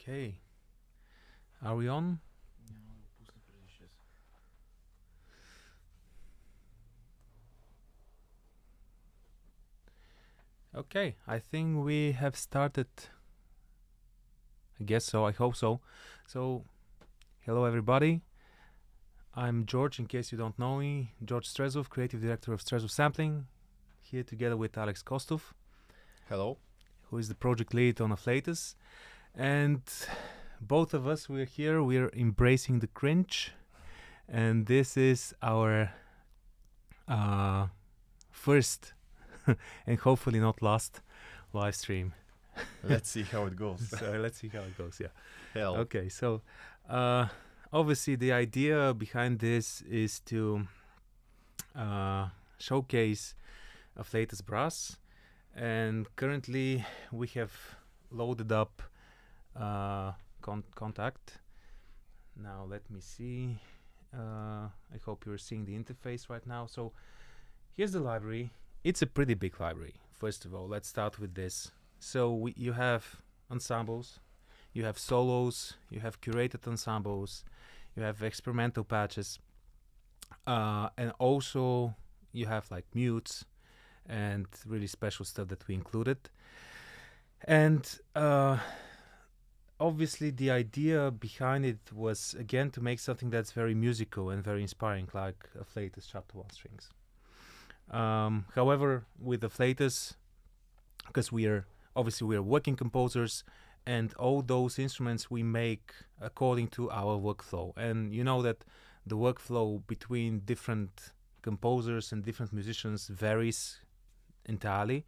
Okay. Are we on? Okay, I think we have started. I guess so, I hope so. So, hello everybody. I'm George, in case you don't know me. George Strezov, Creative Director of Strezov Sampling. Here together with Alex Kostov. Hello. Who is the project lead on Afflatus. And both of us, we're here, we're embracing the cringe. And this is our first and hopefully not last live stream. Let's see how it goes. So let's see how it goes, yeah. Hell. Okay, so obviously the idea behind this is to showcase Afflatus Brass, and currently we have loaded up Contact. Now let me see. I hope you're seeing the interface right now. So here's the library. It's a pretty big library. First of all, let's start with this. So you have ensembles, you have solos, you have curated ensembles, you have experimental patches, and also you have like mutes and really special stuff that we included. And obviously the idea behind it was, again, to make something that's very musical and very inspiring, like Afflatus Chapter 1 strings. However, with Afflatus, because we are working composers, and all those instruments we make according to our workflow. And you know that the workflow between different composers and different musicians varies entirely.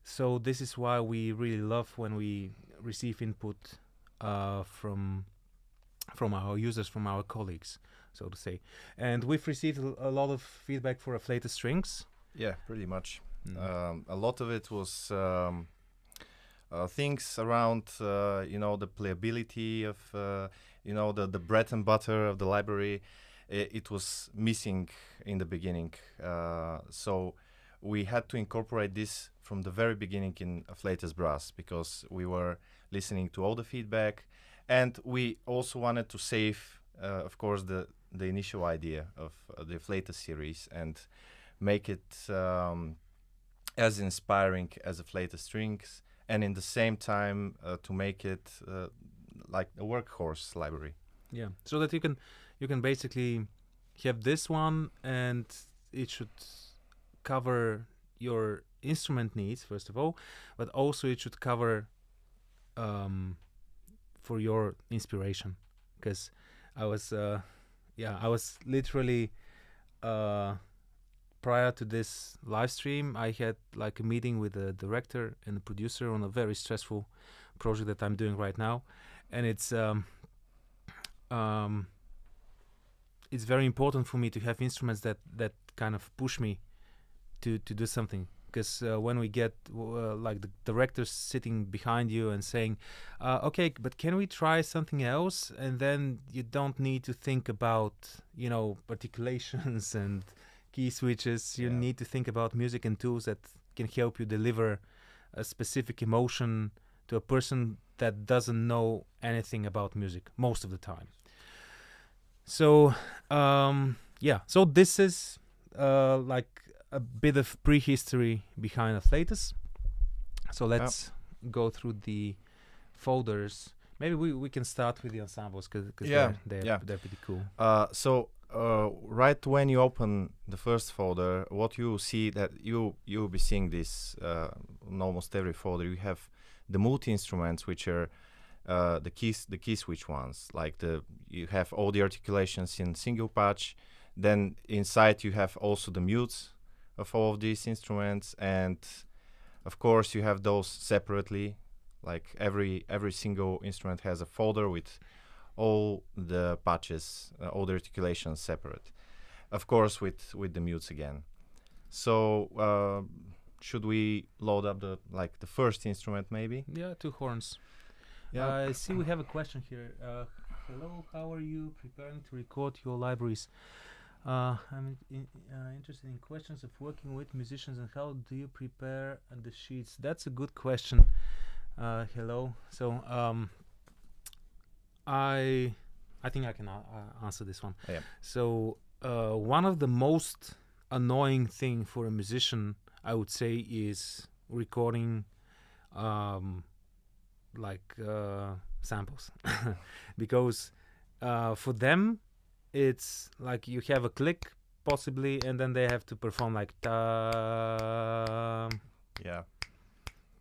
So this is why we really love when we receive input from our users, from our colleagues, so to say. And we've received a lot of feedback for Afflatus strings. Yeah, pretty much. A lot of it was things around, the playability of, the bread and butter of the library. It was missing in the beginning. So we had to incorporate this from the very beginning in Afflatus Brass, because we were listening to all the feedback, and we also wanted to save, of course, the initial idea of the Afflatus series and make it as inspiring as Afflatus strings, and in the same time to make it like a workhorse library. Yeah, so that you can basically have this one, and it should cover your instrument needs first of all, but also it should cover for your inspiration, because I was literally prior to this live stream, I had like a meeting with the director and the producer on a very stressful project that I'm doing right now, and it's very important for me to have instruments that kind of push me to do something. Because when we get like the directors sitting behind you and saying, okay, but can we try something else? And then you don't need to think about, articulations and key switches. You need to think about music and tools that can help you deliver a specific emotion to a person that doesn't know anything about music most of the time. So, so this is like a bit of prehistory behind Afflatus. So let's go through the folders. Maybe we can start with the ensembles, because they're pretty cool. So right when you open the first folder, what you see, that you'll be seeing this in almost every folder. You have the multi-instruments, which are the key switch ones. Like you have all the articulations in single patch. Then inside you have also the mutes of all of these instruments, and of course you have those separately. Like every single instrument has a folder with all the patches, all the articulations separate. Of course with the mutes again. So should we load up the first instrument maybe? Yeah, two horns. Yeah. I see we have a question here. Hello, how are you preparing to record your libraries? I'm interested in questions of working with musicians, and how do you prepare the sheets? That's a good question. Hello. So I think I can answer this one. Yeah. So one of the most annoying thing for a musician, I would say, is recording samples, because for them it's like you have a click possibly, and then they have to perform like ta Yeah.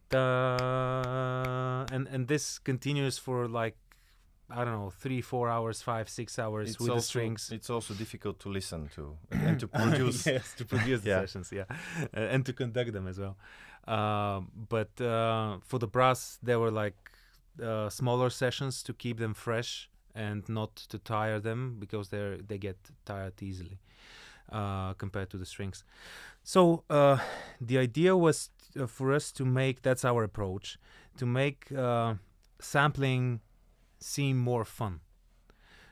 ta, and this continues for like, I don't know, 3-4 hours, 5-6 hours It's with the also strings. it's also difficult to listen to and to produce. Yes, to produce the Yeah. sessions, yeah, and to conduct them as well. But for the brass, there were like smaller sessions to keep them fresh and not to tire them, because they get tired easily compared to the strings. So the idea was for us to make, that's our approach, to make sampling seem more fun.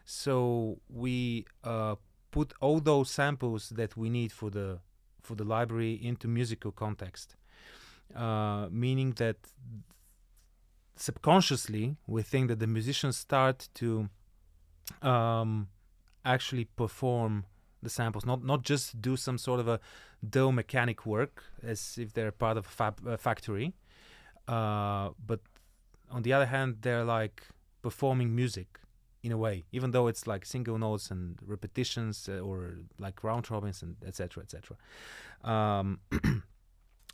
So we put all those samples that we need for the library into musical context, meaning that subconsciously we think that the musicians start to actually perform the samples, not just do some sort of a dull mechanic work as if they're part of a factory, but on the other hand they're like performing music in a way, even though it's like single notes and repetitions or like round robins and etc.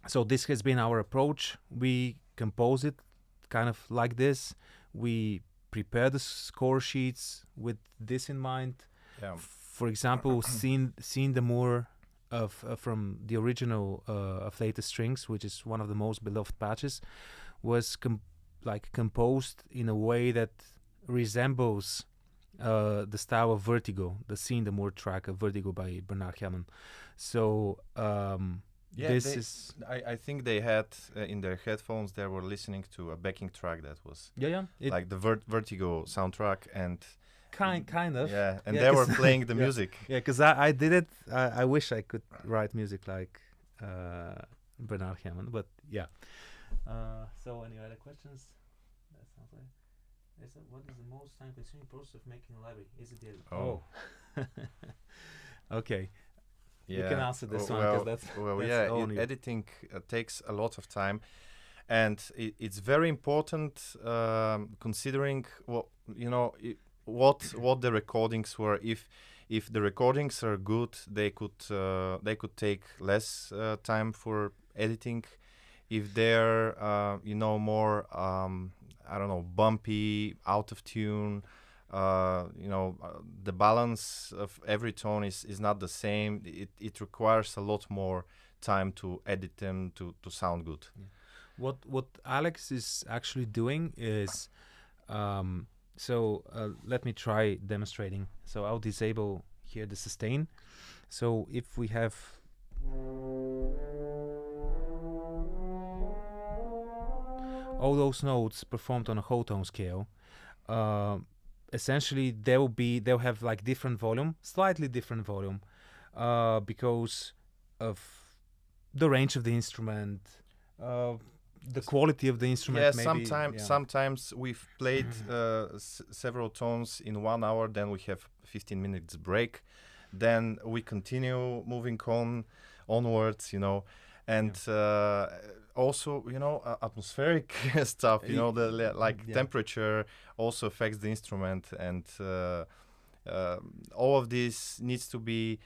So this has been our approach. We compose it kind of like this. We prepare the score sheets with this in mind. Yeah. For example, Seen the Moor of from the original Afflatus Strings, which is one of the most beloved patches, was composed in a way that resembles the style of Vertigo, the Seen the Moor track of Vertigo by Bernard Herrmann. So I think they had in their headphones, they were listening to a backing track that was like the Vertigo soundtrack, and kind of. Yeah, and they were playing the music. Yeah, because I did it. I wish I could write music like Bernard Herrmann, but yeah. So any other questions? That sounds like. What is the most time-consuming process of making a library? Is it the edit? Oh. Okay. Yeah. You can answer this one, because that's editing takes a lot of time, and it's very important considering what the recordings were. If the recordings are good, they could take less time for editing. If they're more I don't know, bumpy, out of tune, the balance of every tone is not the same. It requires a lot more time to edit them to sound good. Yeah. What Alex is actually doing is let me try demonstrating. So I'll disable here the sustain. So if we have all those notes performed on a whole tone scale, essentially they'll have like different volume, slightly different volume, because of the range of the instrument, the quality of the instrument. Yeah, sometimes we've played several tones in 1 hour, then we have 15 minutes break, then we continue moving onwards, and also atmospheric stuff, temperature also affects the instrument, and all of this needs to be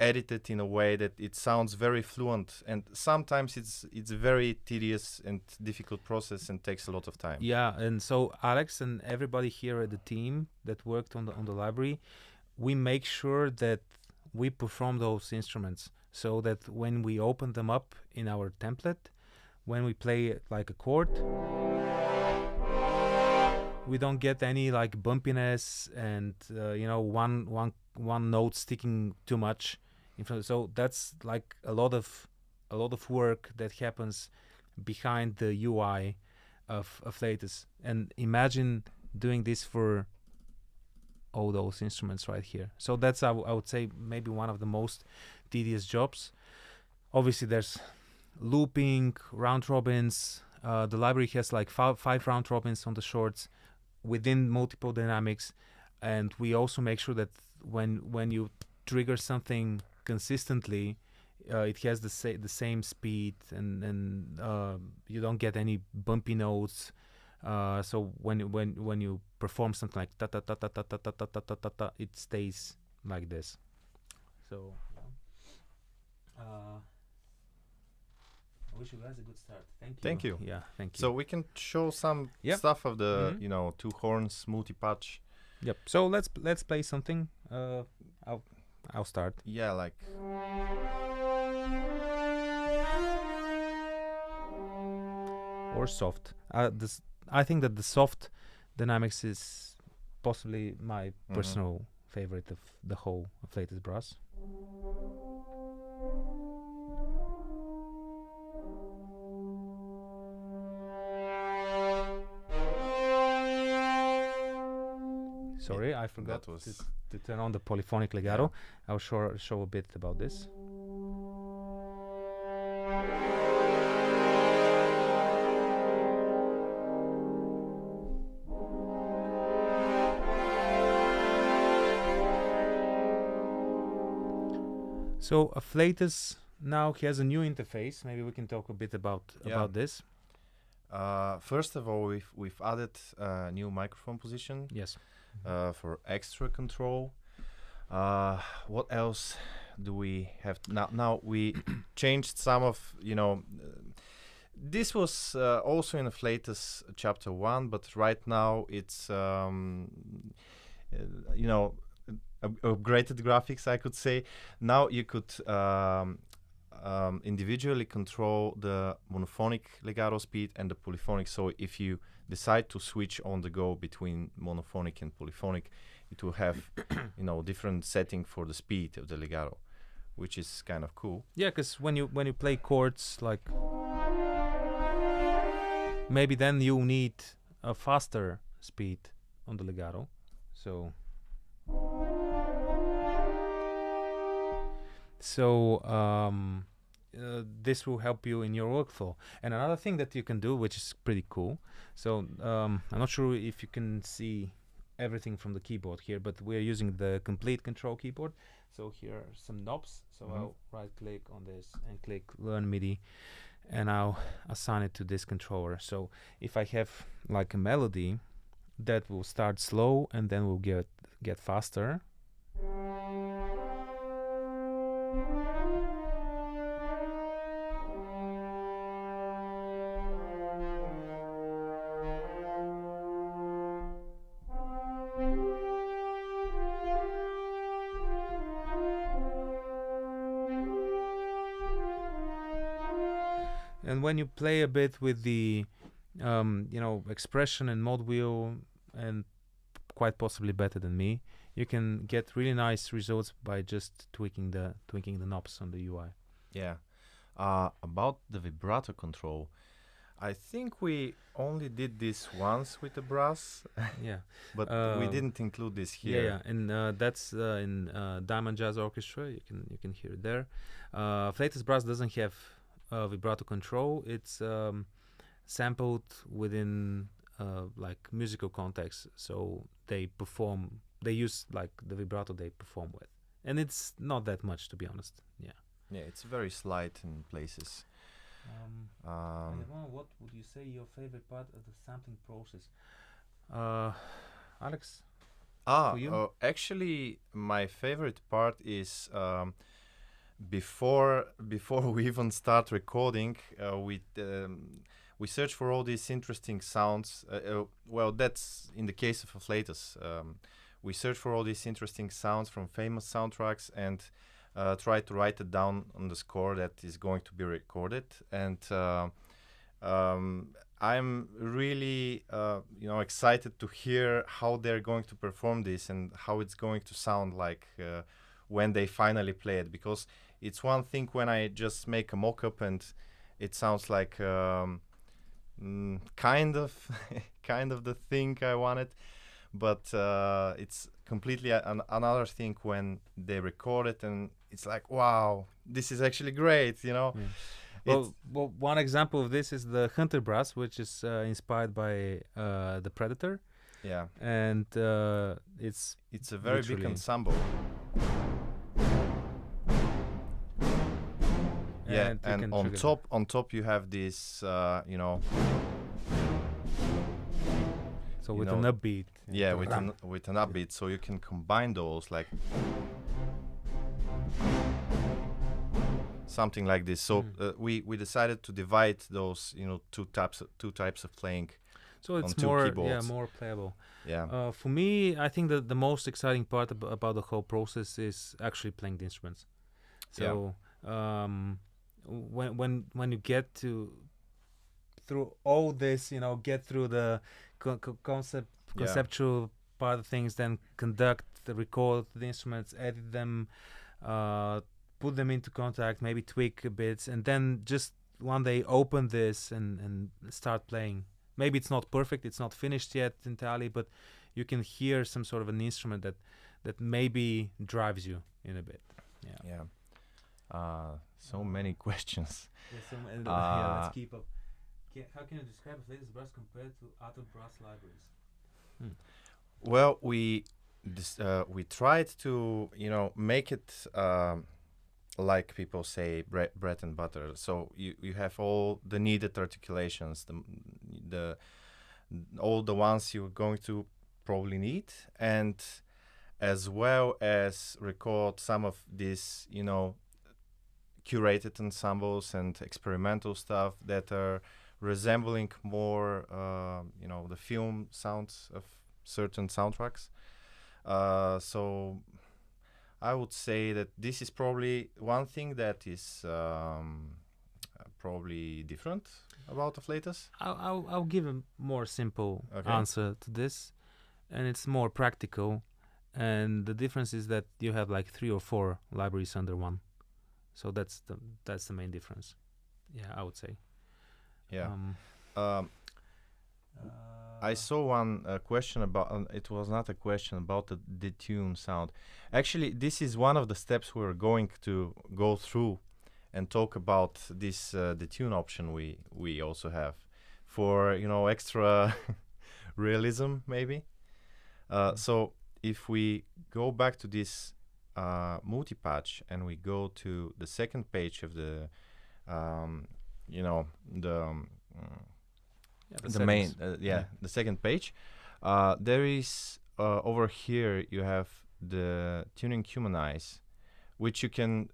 edited in a way that it sounds very fluent, and sometimes it's a very tedious and difficult process and takes a lot of time. Yeah, and so Alex and everybody here at the team that worked on the library, we make sure that we perform those instruments, so that when we open them up in our template, when we play like a chord, we don't get any like bumpiness and one note sticking too much in front. So that's like a lot of work that happens behind the UI of Afflatus. And imagine doing this for all those instruments right here. So that's I would say maybe one of the most tedious jobs. Obviously there's looping, round robins. The library has like five round robins on the shorts, within multiple dynamics, and we also make sure that when you trigger something consistently, it has the same speed, and you don't get any bumpy notes. So when you perform something like ta ta ta ta ta ta ta ta ta ta ta ta, it stays like this. So I wish you guys a good start. Thank you. Thank you. Yeah, thank you. So we can show some Yep. stuff of the Mhm. two horns multi-patch. Yep. So let's play something. I'll start. Yeah, like Or soft. I think that the soft dynamics is possibly my personal favorite of the whole Afflatus Brass. Sorry, I forgot that was to turn on the polyphonic legato. I'll show a bit about this. So Afflatus now has a new interface. Maybe we can talk a bit about this. first of all, we've added a new microphone position. Yes. For extra control. What else do we have now? We changed some of this was also in Afflatus Chapter 1, but right now it's upgraded graphics, I could say. Now you could individually control the monophonic legato speed and the polyphonic. So if you decide to switch on the go between monophonic and polyphonic, it will have different setting for the speed of the legato, which is kind of cool. Yeah, because when you play chords like, maybe then you need a faster speed on the legato. So this will help you in your workflow. And another thing that you can do, which is pretty cool. So I'm not sure if you can see everything from the keyboard here, but we're using the complete control keyboard. So here are some knobs. So I'll right click on this and click Learn MIDI, and I'll assign it to this controller. So if I have like a melody, that will start slow and then will get faster. And when you play a bit with the expression and mod wheel, and quite possibly better than me, you can get really nice results by just tweaking the knobs on the UI. Yeah. About the vibrato control, I think we only did this once with the brass. Yeah. But we didn't include this here. Yeah, and that's in Diamond Jazz Orchestra. You can hear it there. Afflatus Brass doesn't have vibrato control. It's sampled within like musical context, so they use like the vibrato they perform with, and it's not that much, to be honest. Yeah, it's very slight in places. I don't know, what would you say your favorite part of the sampling process, Alex? For you? Actually, my favorite part is before we even start recording, we search for all these interesting sounds. Well, that's in the case of Afflatus. We search for all these interesting sounds from famous soundtracks and try to write it down on the score that is going to be recorded. And I'm really excited to hear how they're going to perform this and how it's going to sound like when they finally play it, because it's one thing when I just make a mock-up and it sounds like kind of the thing I wanted, but it's completely another thing when they record it and it's like, wow, this is actually great, Yeah. Well, one example of this is the Hunter Brass, which is inspired by the Predator. Yeah. and it's It's a very big literally- ensemble. Yeah, and you and can on trigger top you have this, so you with know, an upbeat. yeah, with an upbeat, so you can combine those like something like this. So we decided to divide those, two types of playing. So it's on two more keyboards. more playable. Yeah, For me, I think that the most exciting part about the whole process is actually playing the instruments. So when you get to through all this, get through the conceptual part of things, then conduct, record the instruments, edit them, put them into contact, maybe tweak a bit, and then just one day open this and start playing. Maybe it's not perfect, it's not finished yet entirely, but you can hear some sort of an instrument that maybe drives you in a bit. yeah. So many questions. Let's keep up. How can you describe Afflatus brass compared to other brass libraries? Well, we tried to make it like people say bread and butter. So you have all the needed articulations, the all the ones you're going to probably need, and as well as record some of these curated ensembles and experimental stuff that are resembling more the film sounds of certain soundtracks. So I would say that this is probably one thing that is probably different about Afflatus. I'll give a more simple Okay. answer to this, and it's more practical. And the difference is that you have like 3 or 4 libraries under one. So that's the main difference. Yeah, I would say. Yeah. I saw one question about, it was not a question, about the detune sound. Actually, this is one of the steps we're going to go through and talk about this detune option we also have for, extra realism, maybe. So if we go back to this multi-patch and we go to the second page of the, the main the second page, there is over here you have the tuning humanize, which you can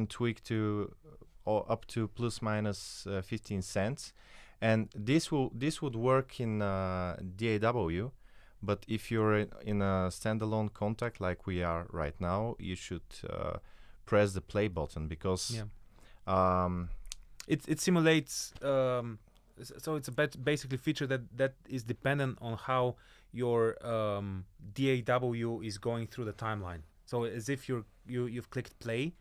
tweak to up to plus minus 15 cents, and this would work in DAW, but if you're in a standalone contact like we are right now, you should press the play button, because it simulates. So it's a basically feature that is dependent on how your DAW is going through the timeline. So as if you've clicked play,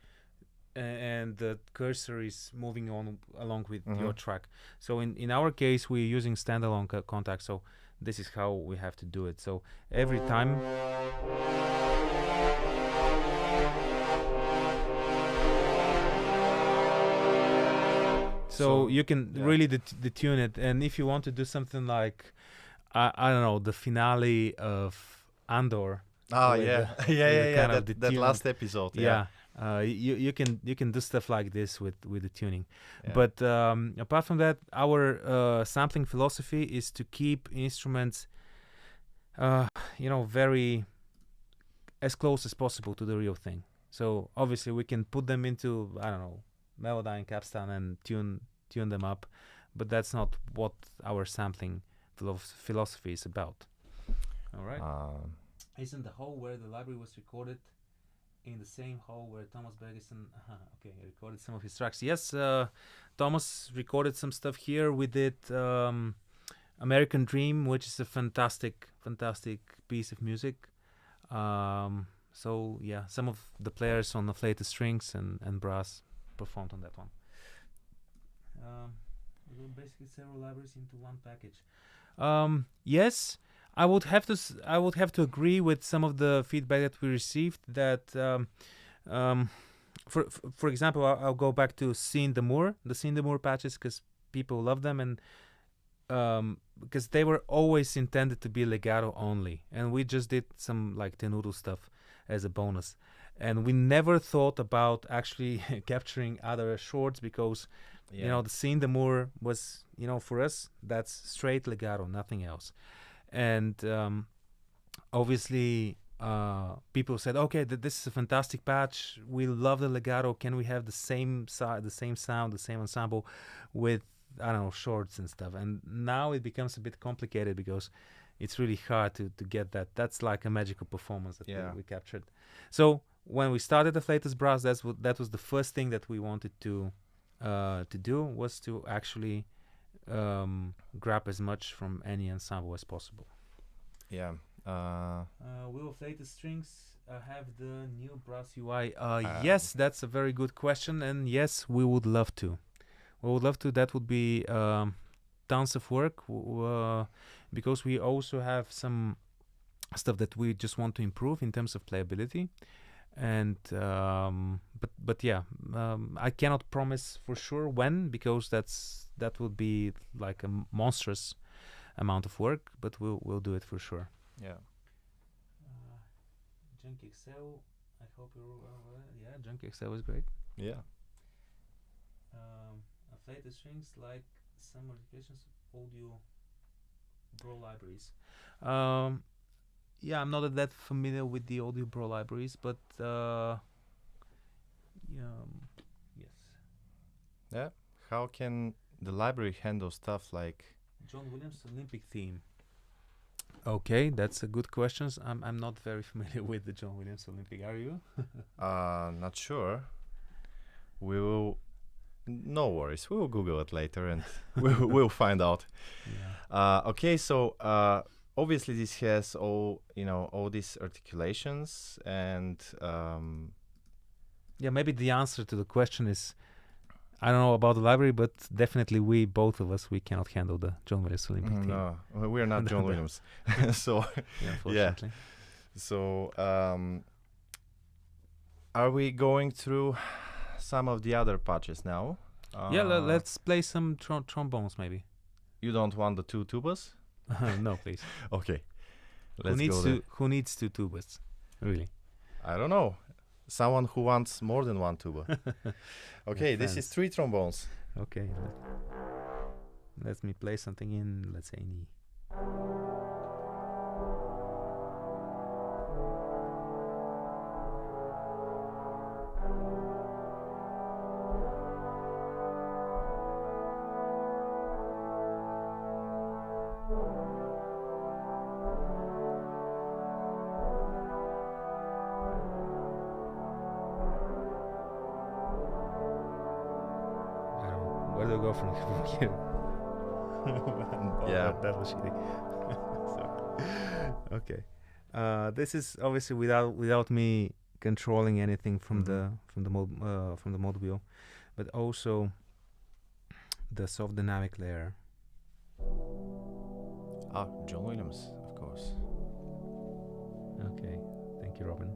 and the cursor is moving on along with your track. So in our case, we're using standalone contact. So this is how we have to do it. So every time. So you can really detune it, and if you want to do something like, I don't know, the finale of Andor. That last episode. You can do stuff like this with the tuning. But apart from that, our sampling philosophy is to keep instruments, very as close as possible to the real thing. So obviously we can put them into, I don't know, Melodyne, Capstan, and tune them up, but that's not what our sampling philosophy is about. All right. Isn't the hall where the library was recorded in the same hall where Thomas Bergeson recorded some of his tracks? Yes, Thomas recorded some stuff here. We did American Dream, which is a fantastic piece of music. So yeah, some of the players on the Afflatus strings and brass performed on that one. We'll basically several libraries into one package. Yes, I would have to agree with some of the feedback that we received. That for example, I'll go back to the Scene de Moor patches, because people love them, and because they were always intended to be legato only, and we just did some like tenuto stuff as a bonus, and we never thought about actually capturing other shorts because you know the scene the Moor was, you know, for us that's straight legato, nothing else. And obviously people said, okay, this is a fantastic patch, we love the legato, can we have the same sound, the same ensemble with, I don't know, shorts and stuff? And now it becomes a bit complicated because it's really hard to get that. That's like a magical performance that we captured. So when we started the Afflatus Brass, that was the first thing that we wanted to do, was to actually grab as much from any ensemble as possible. Yeah. Will Afflatus strings have the new brass UI? Yes, that's a very good question, and yes, we would love to. We would love to. That would be tons of work because we also have some stuff that we just want to improve in terms of playability. And but yeah, I cannot promise for sure when, because that would be like a monstrous amount of work, but we'll do it for sure. Yeah. Junk Excel, I hope you're yeah, Junk Excel is great. Yeah. Afflatus strings like some modifications of audio Bro libraries. Yeah, I'm not that familiar with the audio Bro libraries, but yes. Yeah. How can the library handle stuff like John Williams Olympic theme? Okay, that's a good question. I'm not very familiar with the John Williams Olympic. Are you? Not sure. We will. No worries. We will Google it later, and we'll find out. Yeah. Okay, so obviously this has all these articulations, and yeah, maybe the answer to the question is, I don't know about the library, but definitely both of us, we cannot handle the John Williams Olympic theme. No, we're not John Williams. So yeah, unfortunately. So are we going through some of the other patches now? Yeah, let's play some trombones maybe. You don't want the two tubas? No, please. Okay. Who needs two tubas? Really? I don't know. Someone who wants more than one tuba. Okay, this is 3 trombones. Okay. Let me play something in, let's say, in E. Where do I go from here? Yeah. That was shitty. So, okay. This is obviously without me controlling anything from the mode wheel, but also the soft dynamic layer. John Williams, of course. Okay, thank you, Robin.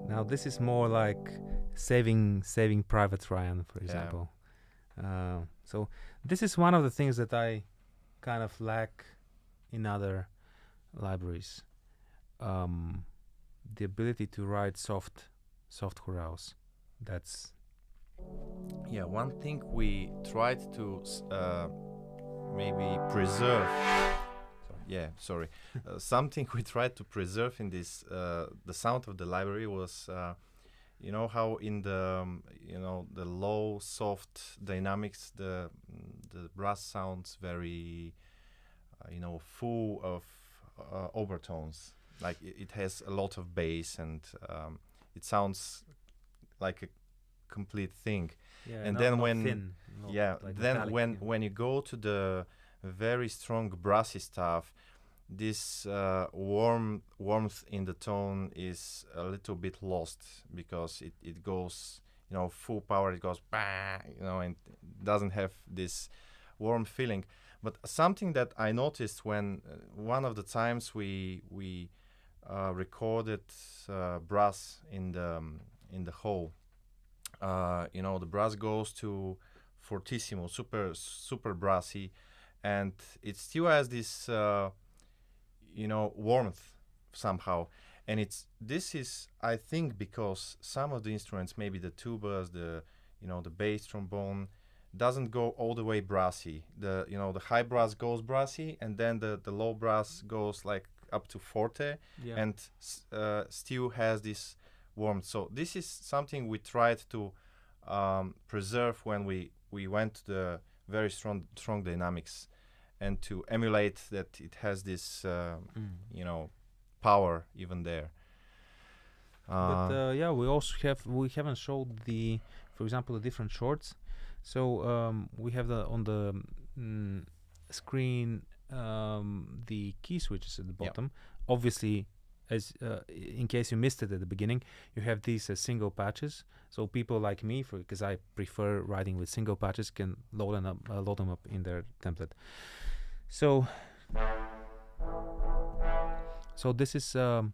Now this is more like Saving Private Ryan, for example. So this is one of the things that I kind of lack in other libraries. The ability to write soft chorales. That's one thing we tried to maybe preserve. Something we tried to preserve in this the sound of the library was how in the the low soft dynamics the brass sounds very full of overtones, like it has a lot of bass, and it sounds like a complete thing. And then when you go to the very strong brassy stuff, this warmth in the tone is a little bit lost, because it goes full power, it goes and doesn't have this warm feeling. But something that I noticed when one of the times we recorded brass in the hall, the brass goes to fortissimo, super brassy, and it still has this warmth somehow. And this is, I think, because some of the instruments, maybe the tubas, the bass trombone, doesn't go all the way brassy. The high brass goes brassy, and then the low brass goes like up to forte, Yeah. and still has this warmth. So this is something we tried to preserve when we went to the very strong dynamics, and to emulate that it has this power even there. But we also we haven't showed for example, the different shorts. So we have on the screen the key switches at the bottom. Obviously, as in case you missed it at the beginning, you have these single patches. So people like me, because I prefer writing with single patches, can load them up in their template. So this is the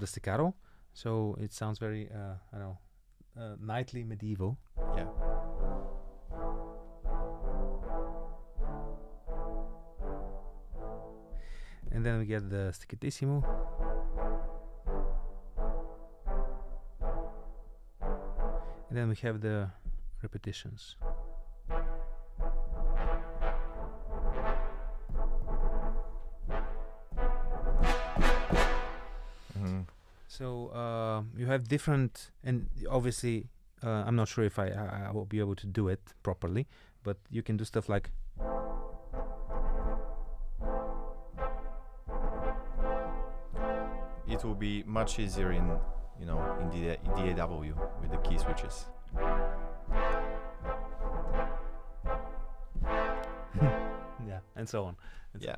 staccato. So it sounds very knightly medieval. Yeah. And then we get the staccatissimo. And then we have the repetitions. So you have different, and obviously I'm not sure if I will be able to do it properly, but you can do stuff like it will be much easier in DAW with the key switches. yeah, and so on. Yeah.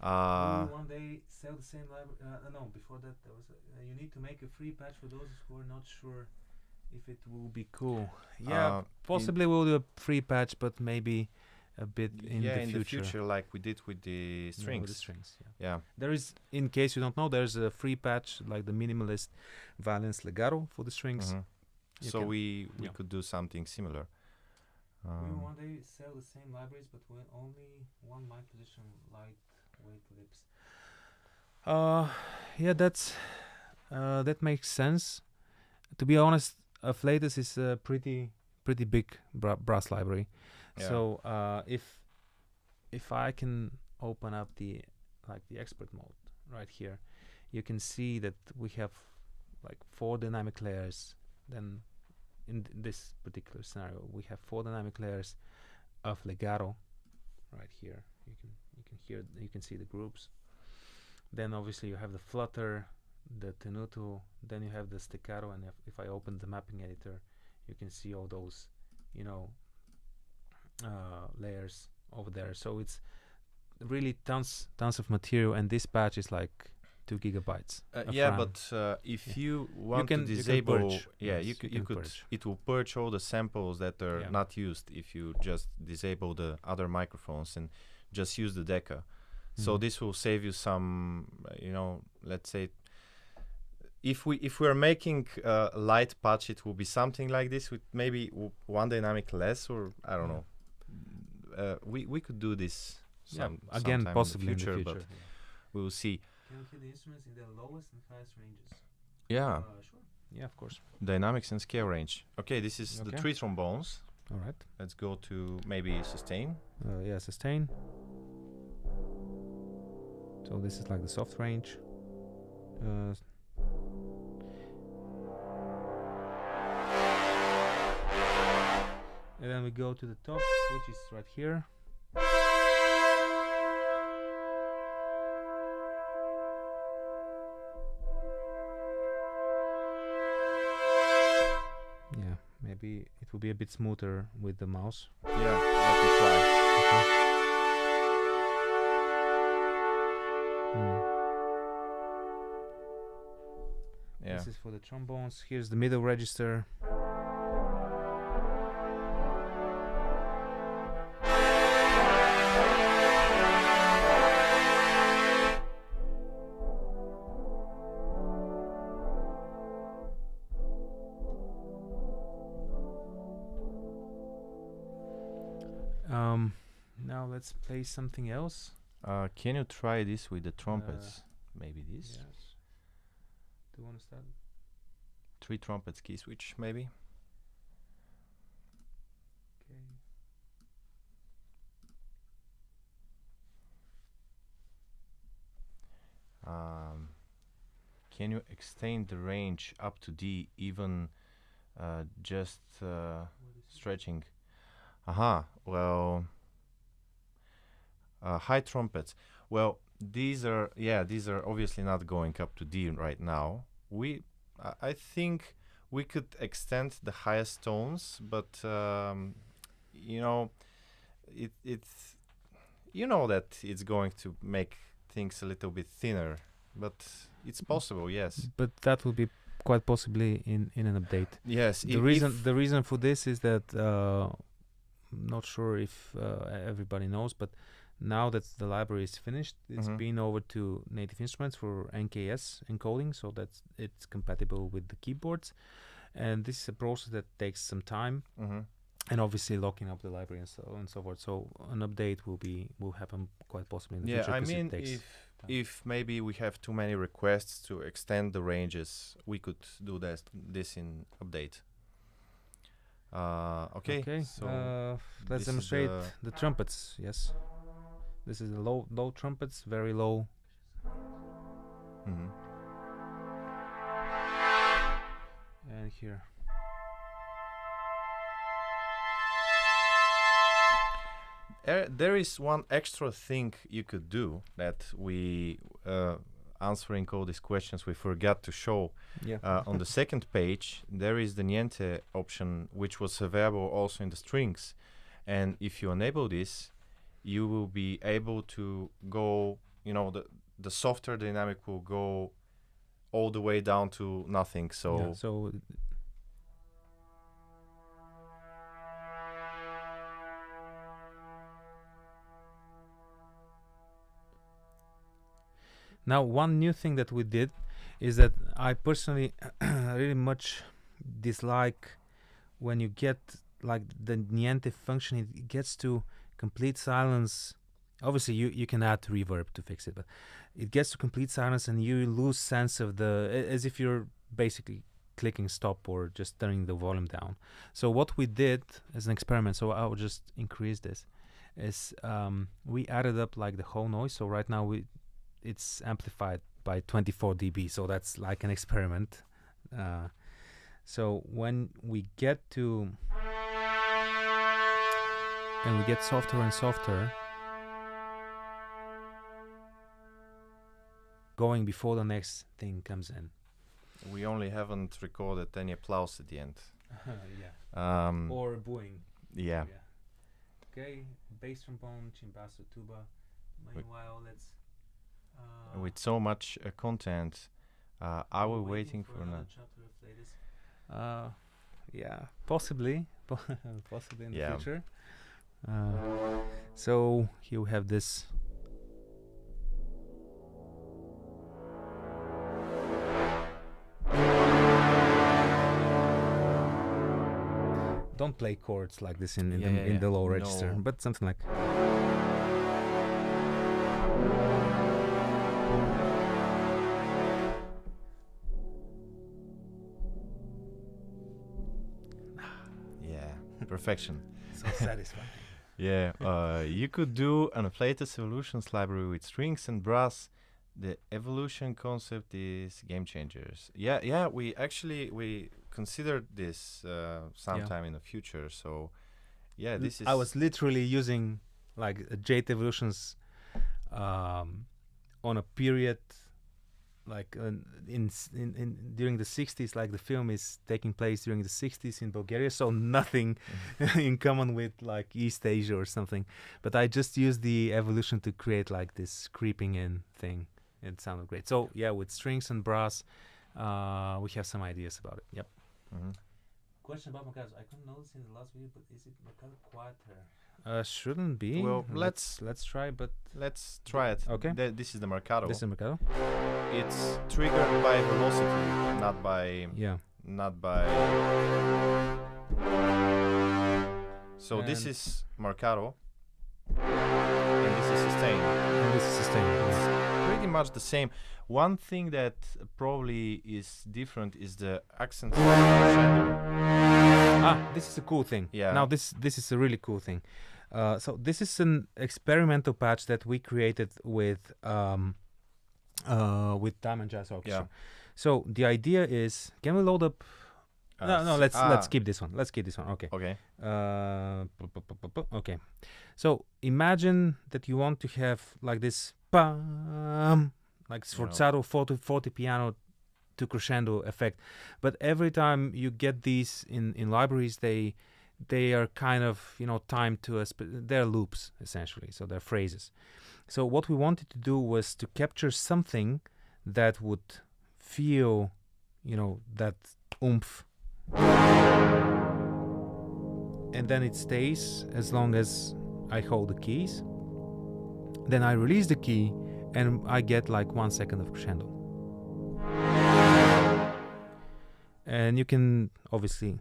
One day sell the same library. No, before that there was you need to make a free patch for those who are not sure if it will be cool. Yeah, possibly we'll do a free patch, but maybe a bit in the future, like we did with the strings. Yeah, with the strings. Yeah. There is, in case you don't know, there's a free patch like the minimalist Valence legato for the strings. So we could do something similar. We will one day sell the same libraries, but with only one mic position, lightweight lips. Yeah, that makes sense. To be honest, Afflatus is a pretty big brass library. Yeah. So if I can open up the expert mode right here, you can see that we have like 4 dynamic layers. Then in this particular scenario, we have 4 dynamic layers of legato right here. You can see the groups. Then obviously you have the flutter, the tenuto, then you have the staccato, and if I open the mapping editor, you can see all those layers over there. So it's really tons of material, and this patch is like 2 gigabytes. But if you want to disable, it will purge all the samples that are not used if you just disable the other microphones and just use the Decca. So this will save you some, let's say, if we are making a light patch, it will be something like this with maybe 1 dynamic less, or I don't know. We could do this again, possibly in the future, but we will see. Can we hear the instruments in their lowest and highest ranges? Yeah. Sure. Yeah, of course. Dynamics and scale range. Okay, this is the 3 trombones. All right. Let's go to maybe sustain. Yeah, sustain. So this is like the soft range. And then we go to the top, which is right here. Yeah, maybe it will be a bit smoother with the mouse. Yeah, let me try. Yeah. This is for the trombones. Here's the middle register. Now let's play something else. Can you try this with the trumpets? Maybe this. Yes. Do you want to start? 3 trumpets key switch, maybe. Okay. Can you extend the range up to D, even just stretching? Well, high trumpets. Well, these are obviously not going up to D right now. I think we could extend the highest tones, but it's that it's going to make things a little bit thinner, but it's possible, yes. But that will be quite possibly in an update. Yes. The reason for this is that not sure if everybody knows, but now that the library is finished, it's been over to Native Instruments for NKS encoding, so that it's compatible with the keyboards. And this is a process that takes some time, and obviously locking up the library and so on and so forth. So an update will happen quite possibly in the future. I mean, if maybe we have too many requests to extend the ranges, we could do this in update. Okay. So let's demonstrate the trumpets. Yes. This is the low trumpets, very low. And here. There is one extra thing you could do that we, answering all these questions, we forgot to show. On the second page, there is the niente option, which was available also in the strings. And if you enable this, you will be able to go, the softer dynamic will go all the way down to nothing. So now, one new thing that we did is that I personally really much dislike when you get like the niente function, it gets to complete silence. Obviously, you can add reverb to fix it, but it gets to complete silence and you lose sense of as if you're basically clicking stop or just turning the volume down. So what we did as an experiment, so I'll just increase this, is we added up like the whole noise. So right now it's amplified by 24 dB, so that's like an experiment. So when we get to, and we get softer and softer, going before the next thing comes in. We only haven't recorded any applause at the end. Or booing. Yeah. Okay, bass trombone, cimbasso, tuba. Meanwhile, let's... with so much content, are we waiting for another chapter of latest? Possibly in the future. So here we have this. Don't play chords like this in the low register, but something like. Perfection. So satisfying. You could do an Afflatus Evolutions library with strings and brass. The evolution concept is game changers. We considered this sometime in the future. So this is. I was literally using like Jade Evolutions on a period like in during the 60s, like the film is taking place during the 60s in Bulgaria, so nothing in common with like East Asia or something. But I just used the evolution to create like this creeping in thing. It sounded great. So with strings and brass, we have some ideas about it. Yep. Question about Mercado. I couldn't notice in the last video, but is it Mercado quieter? Shouldn't be. Well, let's try, but let's try it. Okay. This is the Mercado. This is Mercado. It's triggered by velocity, not by. So this is Mercado. And this is sustained. And this is sustained. Yes. Pretty much the same. One thing that probably is different is the accent. This is a cool thing. Yeah. Now this is a really cool thing. So this is an experimental patch that we created with Diamond Jazz Orchestra. Yeah. So the idea is, can we load up? No. Let's keep this one. Let's keep this one. Okay. Okay. Okay. So imagine that you want to have like this like sforzato 40 piano to crescendo effect, but every time you get these in libraries, they are kind of timed to they're loops essentially, so they're phrases. So what we wanted to do was to capture something that would feel that oomph, and then it stays as long as I hold the keys. Then I release the key and I get like 1 second of crescendo. And you can obviously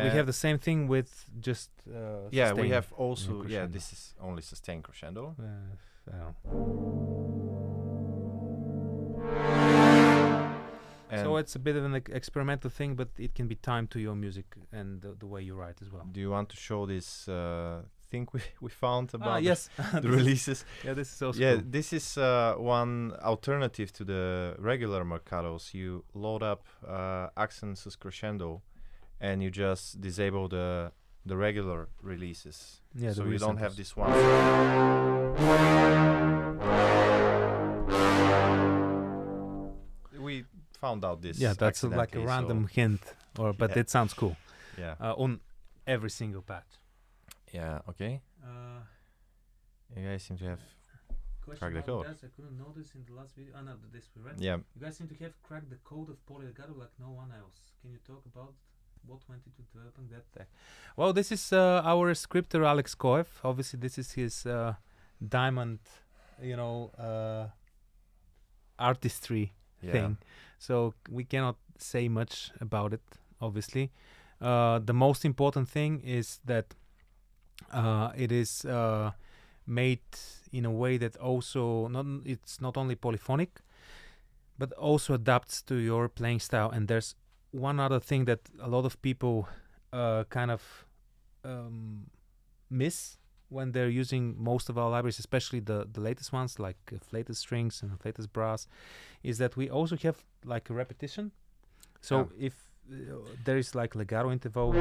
we have the same thing with just yeah, we sustained have also crescendo. this is only sustained crescendo. I don't know. And So it's a bit of an experimental thing, but it can be timed to your music and the way you write as well. do you want to show this thing we found about Yes. the releases? Yeah, this is also Yeah, cool. this is one alternative to the regular Mercados. You load up accent sus crescendo, and you just disable the regular releases. Yeah, so the you don't have resamples. this one. We found out this. Yeah, that's like a accidentally, random hint, but Yeah. it sounds cool Yeah. on every single patch. Yeah. Okay. You guys seem to have. Crack the code. I couldn't notice in the last video. No, this we read. Yeah. You guys seem to have cracked the code of polylegato like no one else. Can you talk about what went into developing that tech? Well, this is our scripter Alex Kostov. Obviously, this is his diamond, artistry Yeah. thing. So we cannot say much about it, obviously. The most important thing is that it is made in a way that also it's not only polyphonic, but also adapts to your playing style. And there's one other thing that a lot of people kind of miss when they're using most of our libraries, especially the latest ones like Afflatus strings and Afflatus brass, is that we also have like a repetition. So if there is like legato interval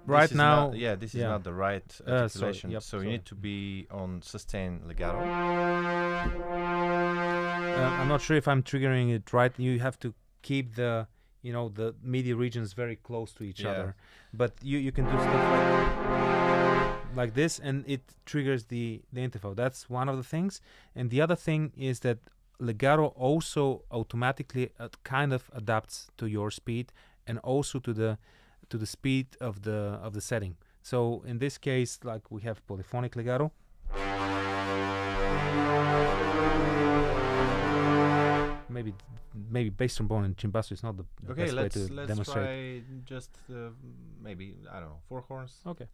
right now, this is not the right sorry, articulation. yep, so you sorry. need to be on sustained legato. I'm not sure if I'm triggering it right. You have to keep the the MIDI regions very close to each Yeah. other, but you can do stuff like this, and it triggers the interval. That's one of the things. And the other thing is that legato also automatically kind of adapts to your speed and also to the speed of the setting. So in this case, like we have polyphonic legato. Maybe bass trombone and cimbasso is not the Okay, best way let's to demonstrate. try just maybe I don't know 4 horns. Okay.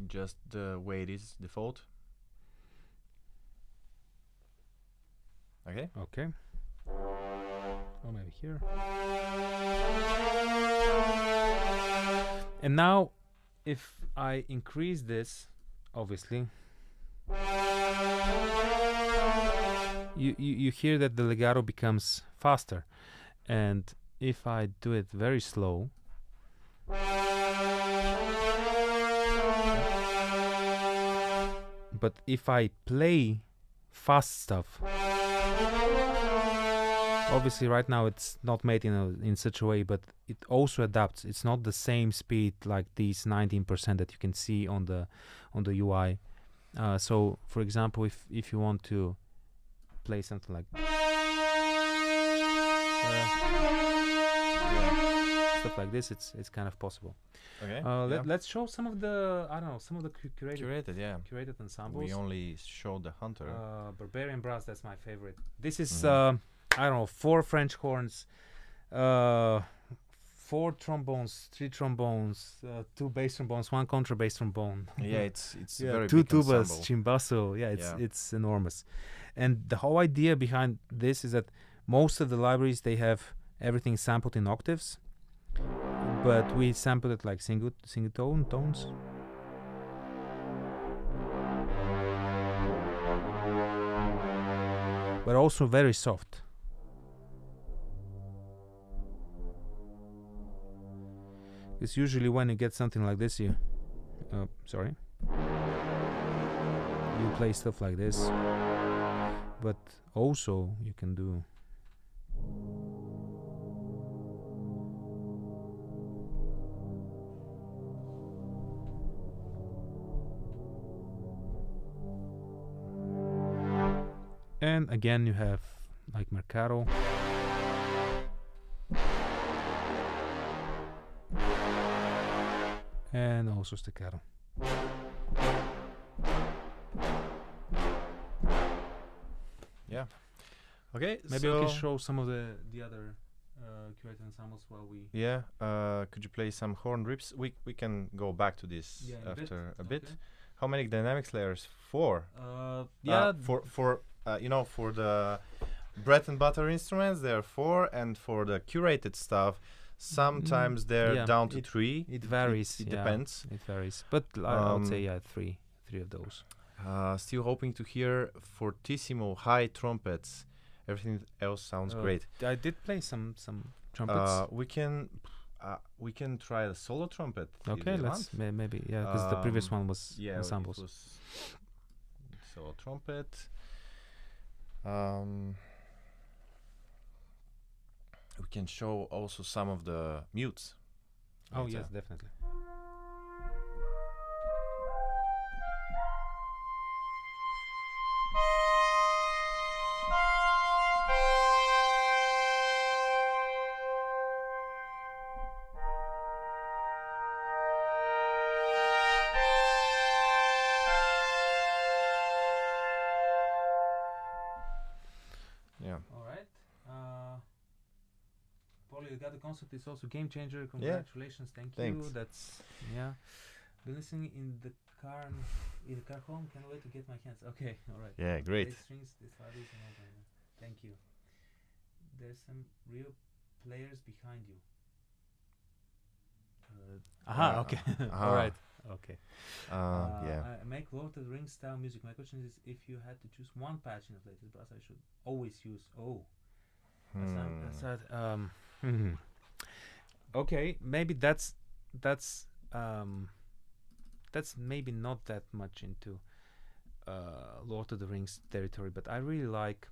Just the way it is default. Okay. Okay. Or maybe here. And now, if I increase this, obviously, you hear that the legato becomes faster. And if I do it very slow, but if I play fast stuff, obviously right now it's not made in such a way, but it also adapts. It's not the same speed like these 19% that you can see on the UI. So for example, if you want to play something like stuff like this, it's kind of possible. Okay. Let's show some of the curated ensembles. We only showed the Hunter. Barbarian brass, that's my favorite. This is I don't know, 4 French horns, 4 trombones, 3 trombones, 2 bass trombones, 1 contrabass trombone. Yeah, it's very 2 big tubas, ensemble. chimbasso. Yeah, it's enormous. And the whole idea behind this is that most of the libraries, they have everything sampled in octaves, but we sampled it like single tones. But also very soft. Because usually when you get something like this, you play stuff like this, but also you can do and again you have like Mercado. And also staccato. Yeah. Okay. Maybe we can show some of the other curated ensembles while we. Yeah. Could you play some horn rips? We can go back to this after a bit. Okay. How many dynamics layers? 4. For the bread and butter instruments, there are 4, and for the curated stuff, sometimes they're down to 3. It varies. It depends. It varies, but I would say 3 of those. Still hoping to hear fortissimo high trumpets. Everything else sounds great. I did play some trumpets. We can try the solo trumpet. Okay, let's maybe because the previous one was ensembles. It was solo trumpet. We can show also some of the mutes. Oh yes, definitely. Yeah. All right. Paulie, you got the concept. It's also game changer. Congratulations. Thank Thanks. you. That's been listening in the car home. Can't wait to get my hands. Okay. All right. Yeah, great. Bass strings, these values and all that. Thank you. There's some real players behind you. Okay. All right. Okay. Yeah. I make Lord of the Rings style music. My question is, if you had to choose one patch in the latest brass, I should always use. Okay, maybe that's maybe not that much into Lord of the Rings territory, but I really like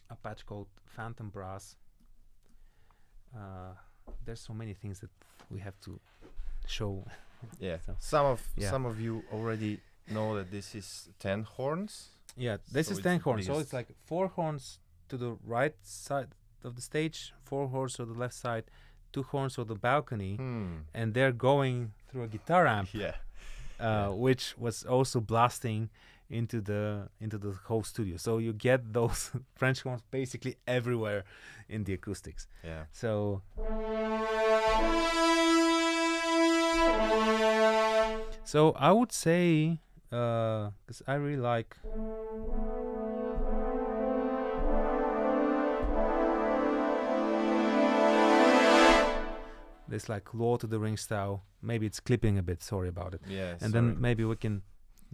a patch called Phantom Brass. There's so many things that we have to show. Yeah. So, some of you already know that this is 10 horns. Yeah, this So is it's 10 horns. So biggest. it's like 4 horns to the right side of the stage, 4 horns on the left side, 2 horns on the balcony, and they're going through a guitar amp, which was also blasting into the whole studio. So you get those French horns basically everywhere in the acoustics. Yeah. So I would say, because I really like. This like Lord of the Rings style. Maybe it's clipping a bit. Sorry about it. Yeah. And then maybe we can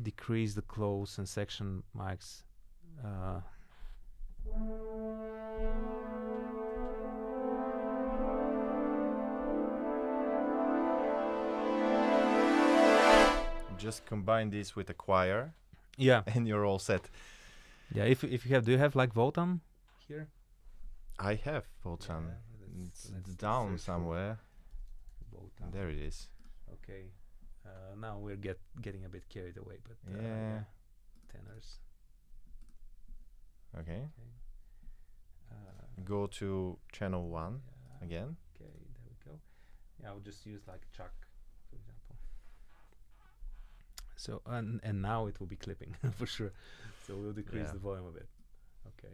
decrease the close and section mics. Just combine this with a choir. Yeah. And you're all set. Yeah. If you have, do you have like Votam here? I have Voltan. It's down somewhere. Votam. There it is. Okay. Now we're getting a bit carried away, but tenors. Okay. Go to channel 1 again. Okay, there we go. I would just use like chuck, for example. So and now it will be clipping for sure. So we'll decrease the volume a bit. Okay.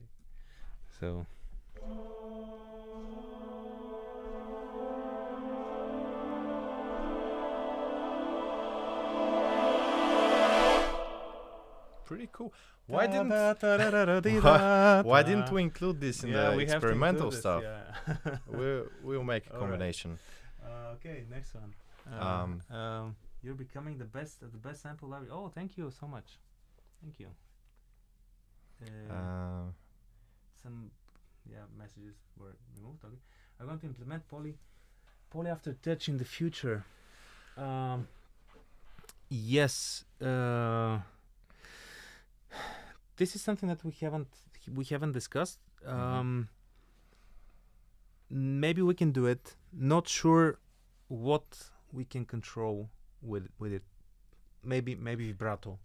So. Pretty cool. Why didn't we include this in the experimental stuff? We'll make a combination. Okay, next one. You're becoming the best sample library. Oh, thank you so much. Thank you. Some messages were removed. Okay. I'm going to implement poly after touch in the future. Yes. This is something that we haven't discussed. Maybe we can do it. Not sure what we can control with it. Maybe vibrato.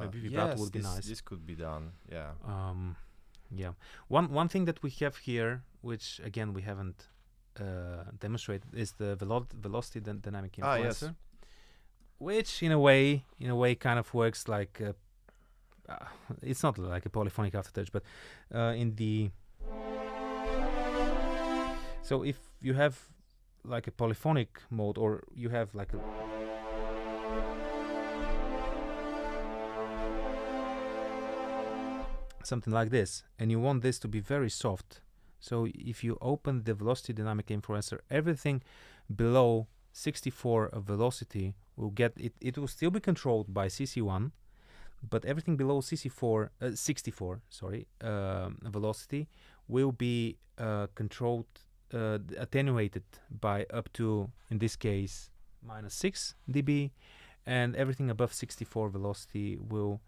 Maybe vibrato would be nice. This could be done. Yeah. One thing that we have here, which again we haven't demonstrated, is the velocity dynamic influencer, which in a way kind of works like. It's not like a polyphonic aftertouch, but so if you have like a polyphonic mode, or you have like something like this, and you want this to be very soft, so if you open the velocity dynamic influencer, everything below 64 of velocity will get it. It will still be controlled by CC1. But everything below 64 velocity will be controlled, attenuated by up to, in this case, -6 dB, and everything above 64 velocity will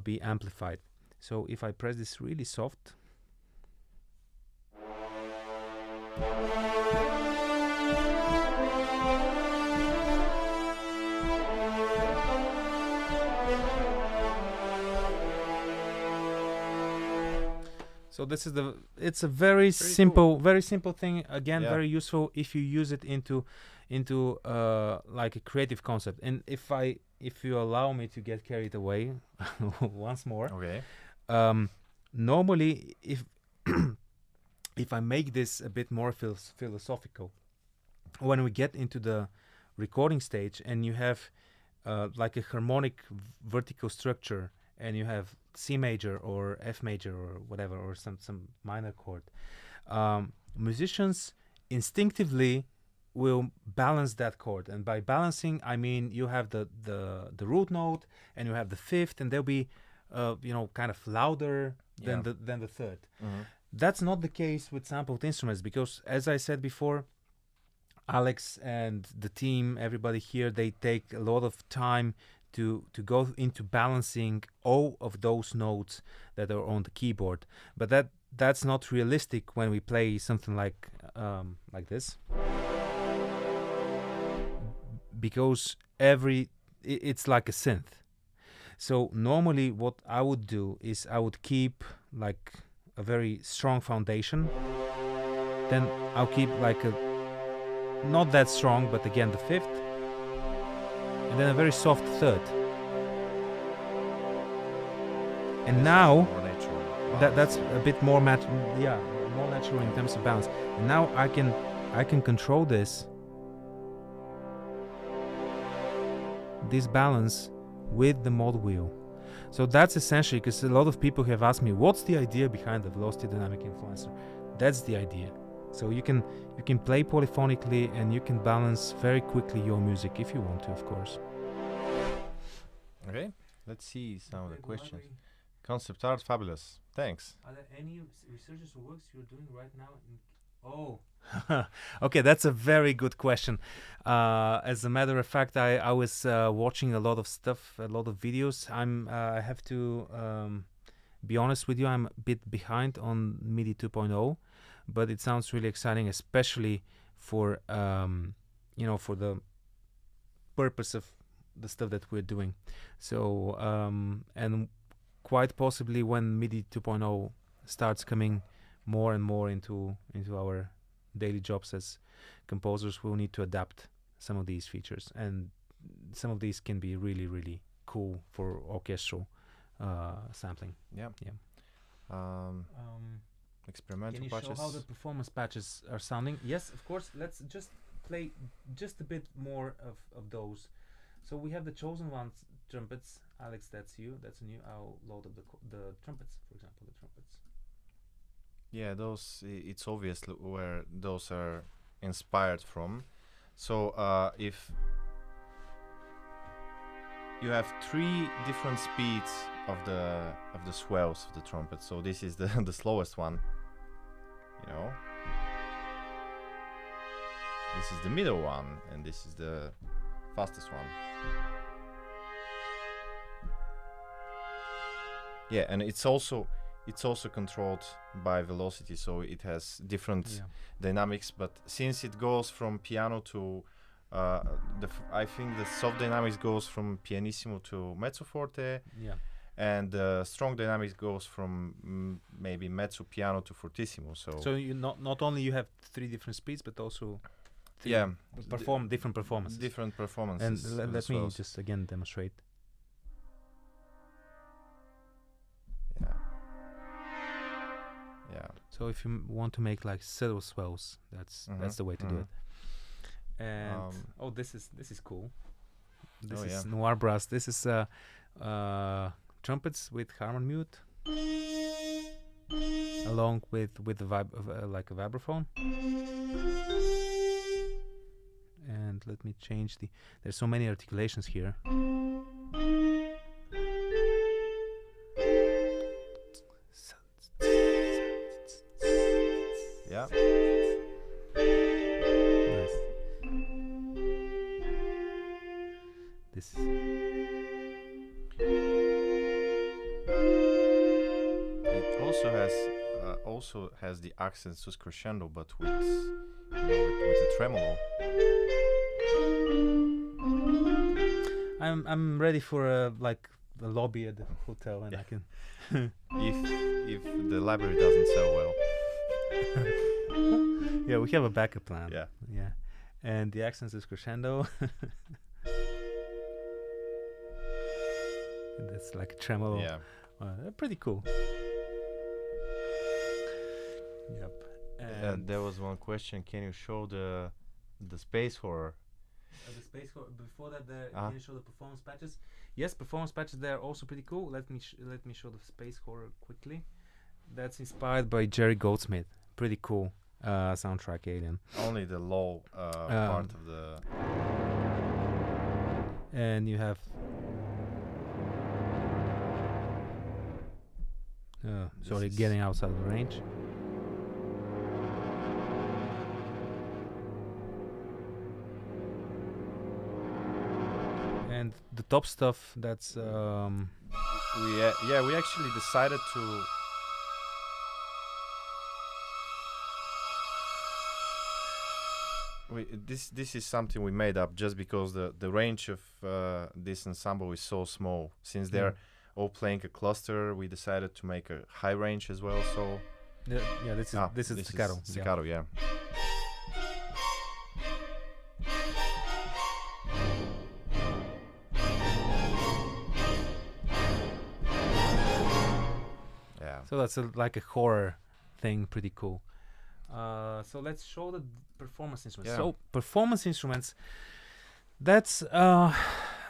be amplified. So if I press this really soft, so this is it's a very simple thing, again, very useful if you use it into like a creative concept. And if you allow me to get carried away once more. Okay. Normally if I make this a bit more philosophical, when we get into the recording stage and you have like a harmonic vertical structure, and you have C major or F major or whatever, or some minor chord, musicians instinctively will balance that chord. And by balancing, I mean you have the root note and you have the fifth, and they'll be kind of louder than the third. That's not the case with sampled instruments, because as I said before, Alex and the team, everybody here, they take a lot of time to go into balancing all of those notes that are on the keyboard. But that's not realistic when we play something like this, because it's like a synth. So normally what I would do is I would keep like a very strong foundation, then I'll keep like a not that strong, but again the fifth, and then a very soft third. And now that's a bit more more natural in terms of balance. And now I can control this balance with the mod wheel. So that's essentially, because a lot of people have asked me, what's the idea behind the velocity dynamic influencer? That's the idea. So you can play polyphonically, and you can balance very quickly your music if you want to, of course. Okay, let's see some of the questions. Concept art, fabulous. Thanks. Are there any researches or works you're doing right now? Okay, that's a very good question. As a matter of fact, I was watching a lot of stuff, a lot of videos. I have to be honest with you, I'm a bit behind on MIDI 2.0, but it sounds really exciting, especially for for the purpose of the stuff that we're doing. So and quite possibly when MIDI 2.0 starts coming more and more into our daily jobs as composers, we'll need to adapt some of these features, and some of these can be really, really cool for orchestral sampling. Yeah. Yeah. Experimental Can you patches. show how the performance patches are sounding? Yes, of course. Let's just play just a bit more of those. So we have the chosen ones, trumpets. Alex, that's you. That's new. I'll load up the trumpets, for example, the trumpets. Yeah, those. It's obvious where those are inspired from. So if you have 3 different speeds of the swells of the trumpet, so this is the the slowest one. You know, this is the middle one, and this is the fastest one. Yeah, and it's also controlled by velocity, so it has different dynamics. But since it goes from piano to I think the soft dynamics goes from pianissimo to mezzo forte. Yeah. And strong dynamics goes from maybe mezzo piano to fortissimo. So you not only you have 3 different speeds, but also different performances. Different performances. And let me just again demonstrate. Yeah. Yeah. So if you want to make like subtle swells, that's the way to do it. And this is cool. This is Noir Brass. This is trumpets with harmon mute, along with the like a vibraphone. And let me change there's so many articulations here. Yeah. Nice. This. Also has the accent sus crescendo, but with a tremolo. I'm ready for like the lobby at the hotel, and I can. if the library doesn't sell well. Yeah, we have a backup plan. Yeah. Yeah, and the accent is crescendo. That's like a tremolo. Yeah. Pretty cool. Yep. And there was one question. Can you show the space horror? The space horror. Before that, can you show the performance patches? Yes, performance patches. They are also pretty cool. Let me show the space horror quickly. That's inspired by Jerry Goldsmith. Pretty cool soundtrack, Alien. Only the low part of the. And you have. Sorry, getting outside of the range. And the top stuff, that's we actually decided to this is something we made up just because the range of this ensemble is so small. Since they're all playing a cluster, we decided to make a high range as well. So this is staccato. Staccato, yeah. So that's like a horror thing, pretty cool. So let's show the performance instruments. So performance instruments, that's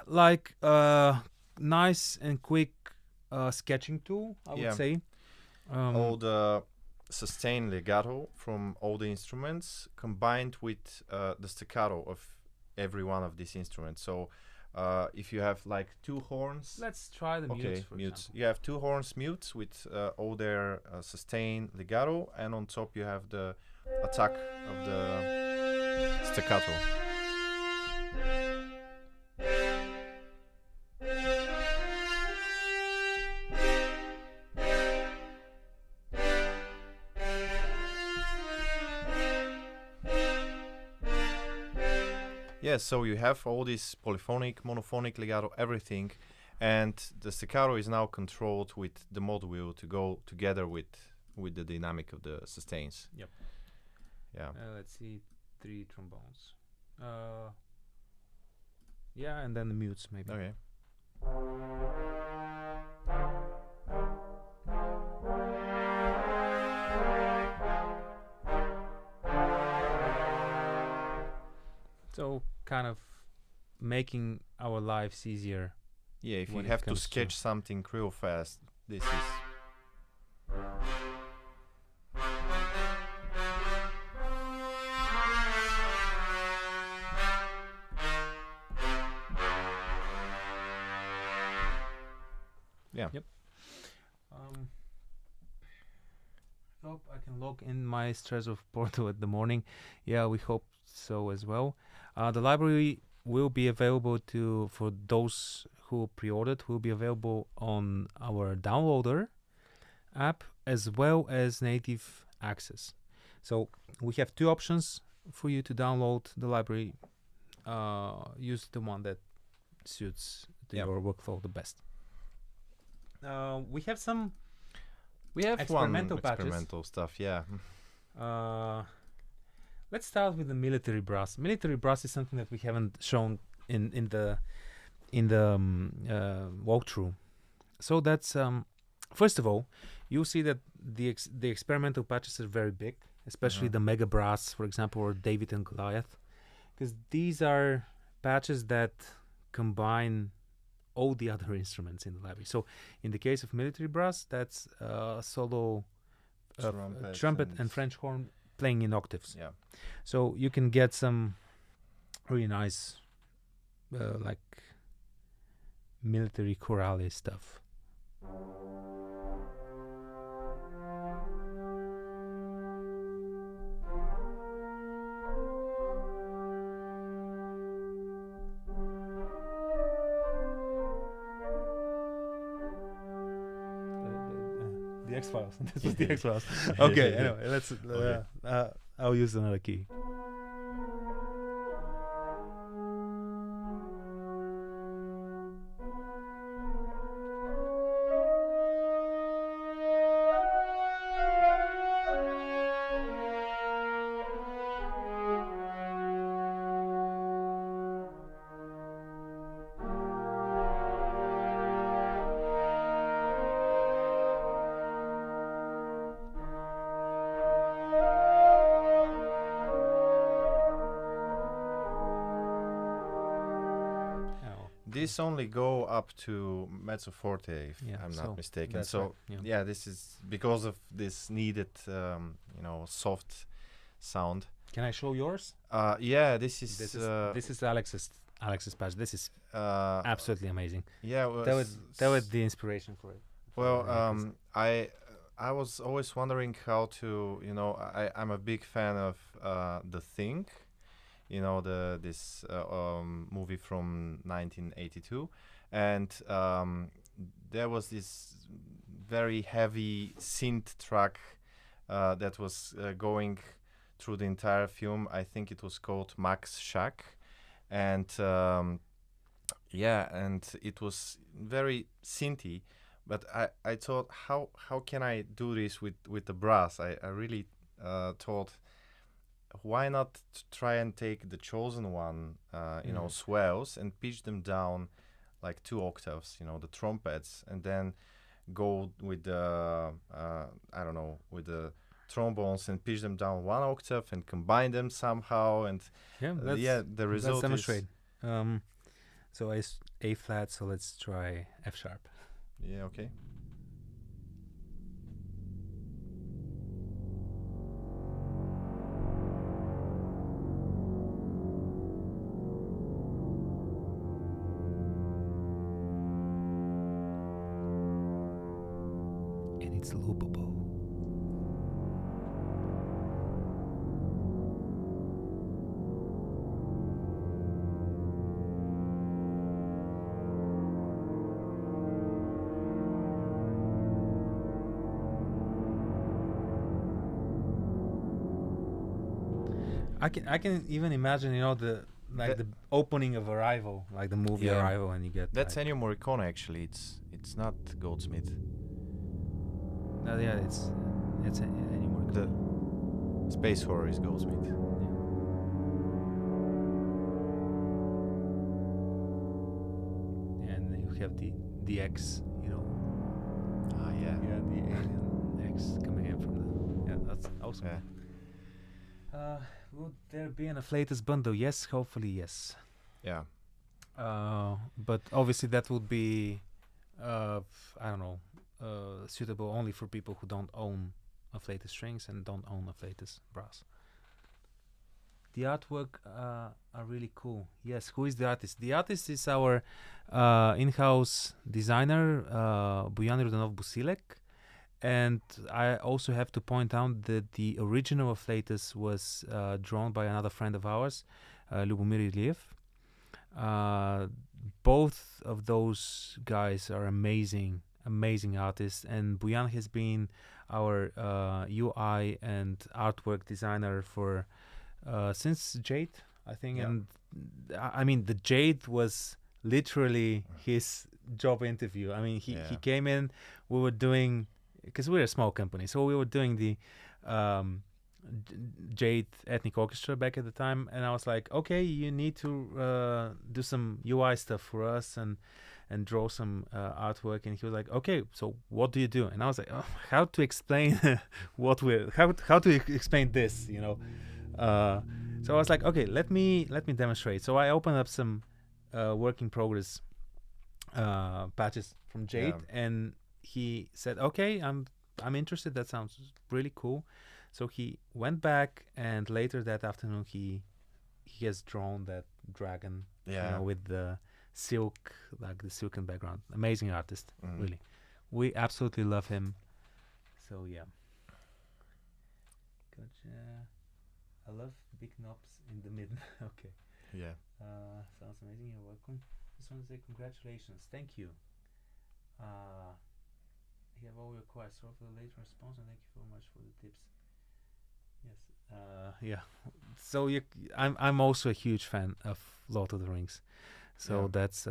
like nice and quick sketching tool, I would say. All the sustain legato from all the instruments combined with the staccato of every one of these instruments. So if you have like 2 horns, let's try the mutes. For example. You have 2 horns mutes with all their sustain legato, and on top you have the attack of the staccato. Yes, so you have all this polyphonic, monophonic, legato, everything, and the staccato is now controlled with the mod wheel to go together with the dynamic of the sustains. Yep. Yeah. Let's see, 3 trombones. Yeah, and then the mutes maybe. Okay. So kind of making our lives easier. Yeah, if you when it have to comes to- sketch something real fast, this is. Yeah. Yep. Hope I can log in my Strezov portal at the morning. Yeah, we hope so as well. The library will be available for those who pre-ordered. Will be available on our downloader app as well as native access. So we have 2 options for you to download the library. Use the one that suits your workflow the best. We have some. We have Experimental one patches. experimental stuff, yeah. Let's start with the military brass. Military brass is something that we haven't shown in the walkthrough. So that's first of all, you'll see that the experimental patches are very big, especially the mega brass, for example, or David and Goliath, because these are patches that combine all the other instruments in the library. So in the case of military brass, that's solo trumpet and French horn playing in octaves. Yeah. So you can get some really nice like military chorale stuff. The X-Files. This was the X-Files. Okay, anyway, let's. I'll use another key. This only go up to mezzo forte, if I'm so not mistaken. that's So right, yeah, this is because of this needed, soft sound. Can I show yours? Yeah, this is This is Alex's patch. This is absolutely amazing. yeah. That was the inspiration for it. Well, I was always wondering how to, I'm a big fan of The Thing, this movie from 1982, and there was this very heavy synth track that was going through the entire film. I think it was called Max Shack, and and it was very synthy. But I thought, how can I do this with the brass? I really thought, why not try and take the chosen one, swells, and pitch them down like 2 octaves, the trumpets, and then go with the with the trombones and pitch them down 1 octave and combine them somehow, and the result let's demonstrate. So A flat. So let's try F sharp. Yeah, okay. And it's loopable. I can even imagine, the opening of Arrival, like the movie Arrival, and you get That's Ennio Morricone, actually. It's not Goldsmith. it's Ennio Morricone. Space Horror is Goldsmith. Yeah. And you have the X, you know. Ah, yeah. Yeah, the alien X coming in from the. Yeah, that's awesome. Yeah. Would there be an Afflatus bundle? Yes, hopefully yes. Yeah. But obviously that would be, I don't know, suitable only for people who don't own Afflatus strings and don't own Afflatus brass. The artwork are really cool. Yes, who is the artist? The artist is our in-house designer, Bojan Rudanov Busilek. And I also have to point out that the original Afflatus was drawn by another friend of ours, Lubomir Iliev. Both of those guys are amazing artists, and Bojan has been our UI and artwork designer for since Jade, I think. Yeah. And I mean, the Jade was literally his job interview. I mean, he came in, we were doing, because we're a small company, so we were doing the Jade Ethnic Orchestra back at the time, and I was like, okay, you need to do some UI stuff for us and draw some artwork. And he was like, okay, so what do you do? And I was like, oh, how to explain how to explain this, you know? So I was like, okay, let me demonstrate. So I opened up some work in progress patches from Jade, and he said, okay, I'm interested. That sounds really cool. So he went back, and later that afternoon he has drawn that dragon, you know, with the silk, like the silken background. Amazing artist, really. We absolutely love him. So yeah. Gotcha. I love big knobs in the mid. Okay. Yeah. Sounds amazing. You're welcome. Just want to say congratulations. Thank you. You have all your requests. Sorry for the late response, and thank you very much for the tips. Yes. Yeah. So I'm also a huge fan of Lord of the Rings. So that's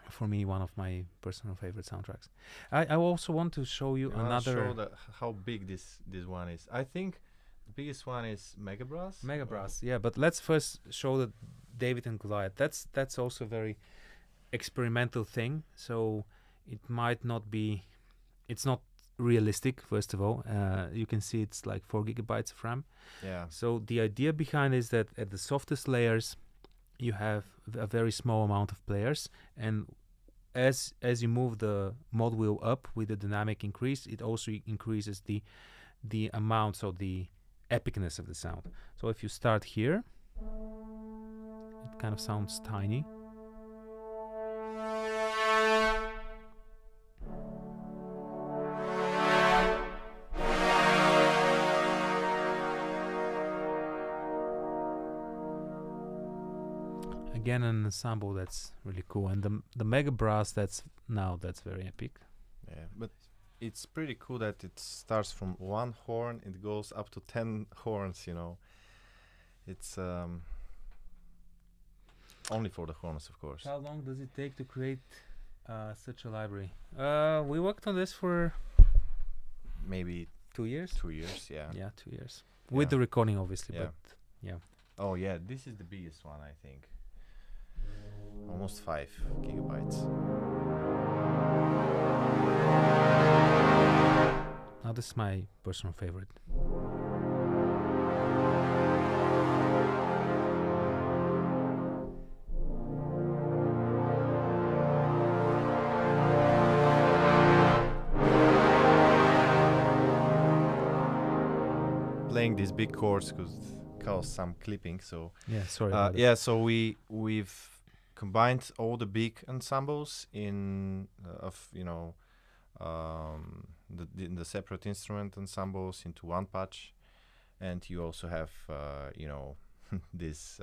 for me one of my personal favorite soundtracks. I also want to show you another. Show how big this one is. I think the biggest one is Mega Brass. Mega Brass, yeah. But let's first show the David and Goliath. That's also a very experimental thing. So it might not be. It's not realistic. First of all, you can see it's like 4 gigabytes of RAM. Yeah. So the idea behind is that at the softest layers, you have a very small amount of players, and as you move the mod wheel up with the dynamic increase, it also increases the amount, so the epicness of the sound. So if you start here, it kind of sounds tiny. Again, an ensemble that's really cool, and the Mega Brass that's very epic. Yeah, but it's pretty cool that it starts from 1 horn, it goes up to 10 horns. You know, it's only for the horns, of course. How long does it take to create such a library? We worked on this for maybe 2 years. 2 years, yeah. Yeah, 2 years with the recording, obviously. Yeah. But yeah. Oh yeah, this is the biggest one, I think. Almost 5 gigabytes. Now this is my personal favorite. Playing these big chords cause some clipping, so Yeah, sorry about yeah, so we've combined all the big ensembles in the separate instrument ensembles into one patch, and you also have these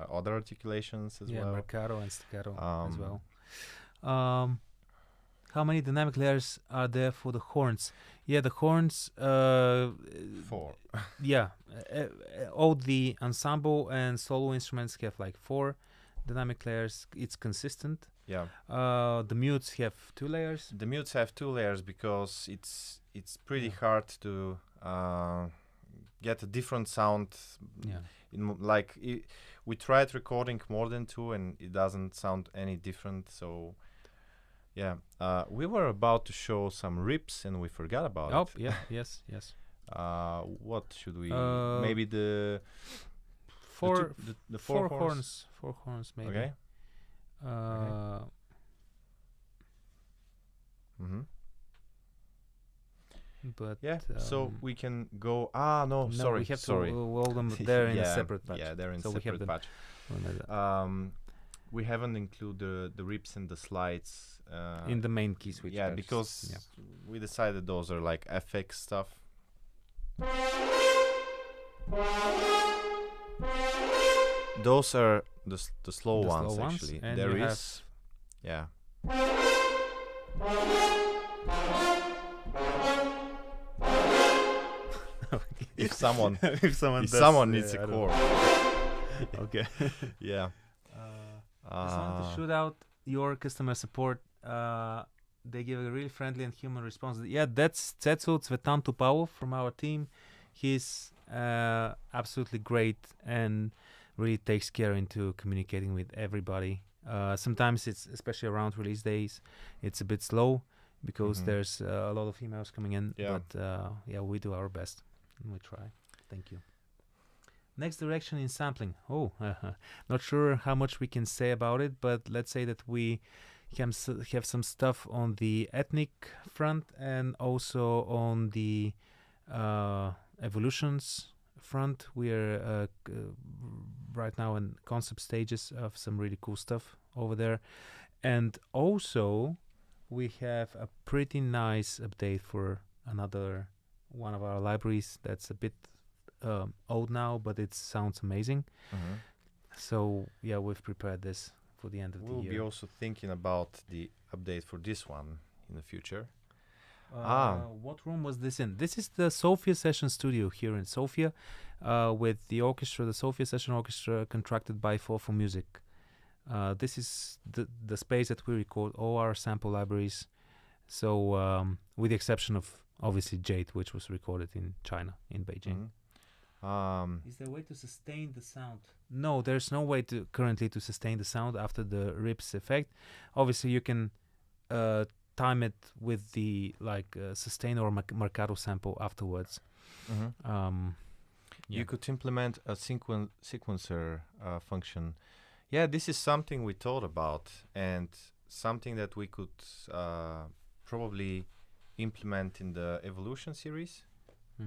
other articulations as yeah, well. Mercado and Staccato as well. How many dynamic layers are there for the horns? Yeah, the horns. 4. Yeah, all the ensemble and solo instruments have like 4 dynamic layers. It's consistent. Yeah. The mutes have 2 layers. The mutes have 2 layers because it's pretty hard to get a different sound. Yeah. We tried recording more than two, and it doesn't sound any different. So, yeah, we were about to show some rips, and we forgot about Oh, it. yeah, yes, yes. What should we? Uh, Maybe the Four, the four horns. Four horns, maybe. Okay. But Yeah. So we can go. No, no, sorry. we have sorry. to roll them there in a separate patch. Yeah, they're in So we have separate them patch. We haven't included the rips and the slides in the main key switch. yeah, patches. because we decided those are like FX stuff. Those are the slow The ones, slow ones, actually. and There you is, yeah. If someone if someone, if someone needs a chord, Okay. yeah. Just wanted to shoot out your customer support. They give a really friendly and human response. Yeah, that's Tsetsu Tsvetan Tupao from our team. He's absolutely great and really takes care into communicating with everybody. Sometimes it's, especially around release days, it's a bit slow because there's a lot of emails coming in. Yeah. But yeah, we do our best and we try. Thank you. Next direction in sampling. Not sure how much we can say about it, but let's say that we have some stuff on the ethnic front and also on the evolutions front. We are right now in concept stages of some really cool stuff over there. And also we have a pretty nice update for another one of our libraries that's a bit old now, but it sounds amazing. So yeah, we've prepared this for the end of the We'll year. be also thinking about the update for this one in the future. What room was this in? This is the Sofia Session Studio here in Sofia, with the orchestra, the Sofia Session Orchestra, contracted by For Music. This is the space that we record all our sample libraries. So with the exception of obviously Jade, which was recorded in China, in Beijing. Is there a way to sustain the sound? No, there's no way to currently to sustain the sound after the rips effect. Obviously, you can time it with the sustain or marcato sample afterwards. You could implement a sequencer function. Yeah, this is something we thought about and something that we could probably implement in the evolution series.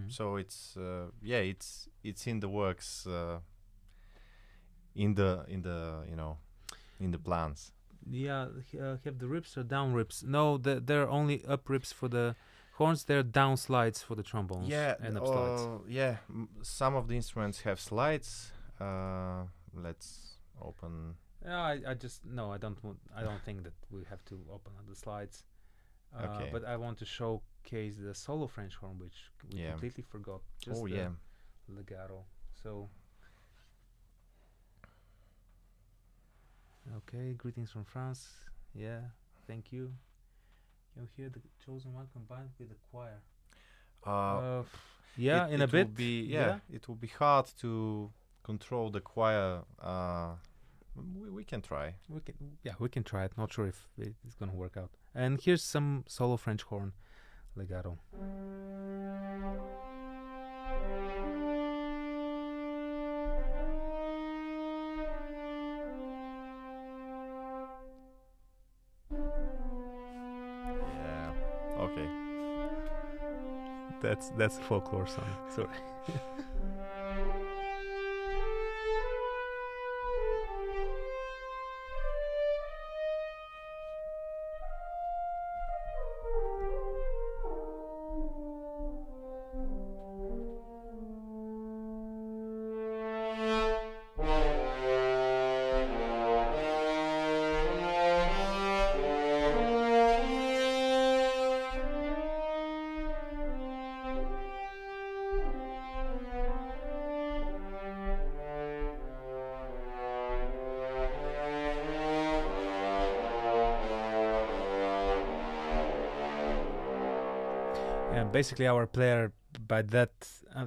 So it's it's in the works, in the plans. Yeah, have the rips or down rips? No, they're only up rips for the horns. They're down slides for the trombones. Yeah, and up slides. Yeah. Some of the instruments have slides. Let's open. Yeah, I don't think that we have to open up the slides. Okay. But I want to showcase the solo French horn, which we completely forgot. Just the legato. So, okay, greetings from France. Yeah, thank you. You hear the chosen one combined with the choir. Yeah, in a bit. It will be hard to control the choir. We can try. We can try it. Not sure if it's gonna work out. And here's some solo French horn legato. Yeah. Okay. That's a folklore song. Sorry. Basically, our player by that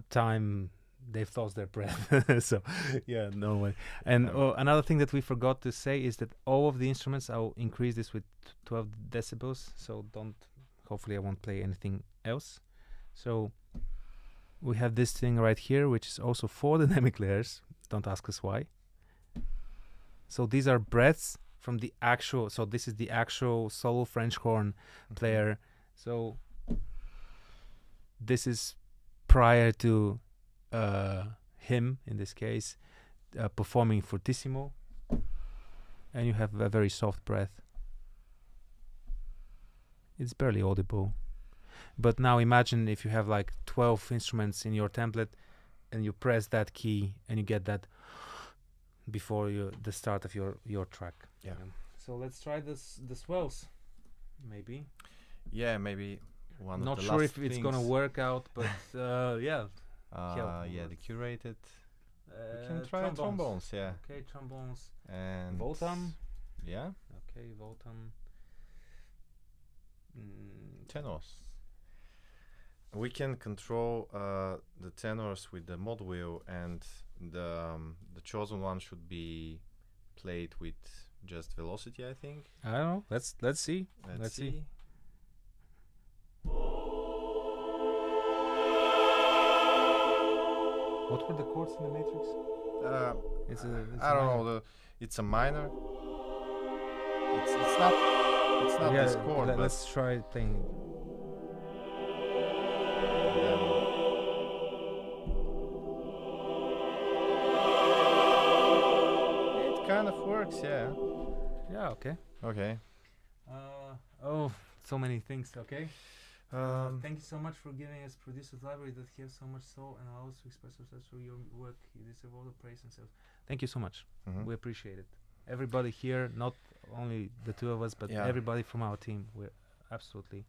time they've lost their breath. So yeah, no way. And another thing that we forgot to say is that all of the instruments, I'll increase this with 12 decibels, so hopefully I won't play anything else. So we have this thing right here, which is also 4 dynamic layers. Don't ask us why. So these are breaths from the actual, so this is the actual solo French horn player. So this is prior to him, in this case, performing fortissimo, and you have a very soft breath. It's barely audible. But now imagine if you have like 12 instruments in your template and you press that key and you get that before the start of your track. Yeah. So let's try the swells, maybe. Yeah, maybe one Not of the sure last if it's things. gonna work out, but yeah. Yeah, the curated. We can try trombones, yeah. Okay, trombones. And Voltam. Yeah. Okay, Voltam. Tenors. We can control the tenors with the mod wheel, and the chosen one should be played with just velocity, I think. I don't know. Let's see. Let's see. What were the chords in the Matrix? I don't know. It's a minor. It's not yeah, this chord. But let's try playing. It kind of works, yeah. Yeah. Okay. Okay. Oh, so many things. Okay. Thank you so much for giving us producer's library that have so much soul and allows us to express ourselves through your work. You deserve all the praise and self. Thank you so much. We appreciate it. Everybody here, not only the two of us, but everybody from our team, we're absolutely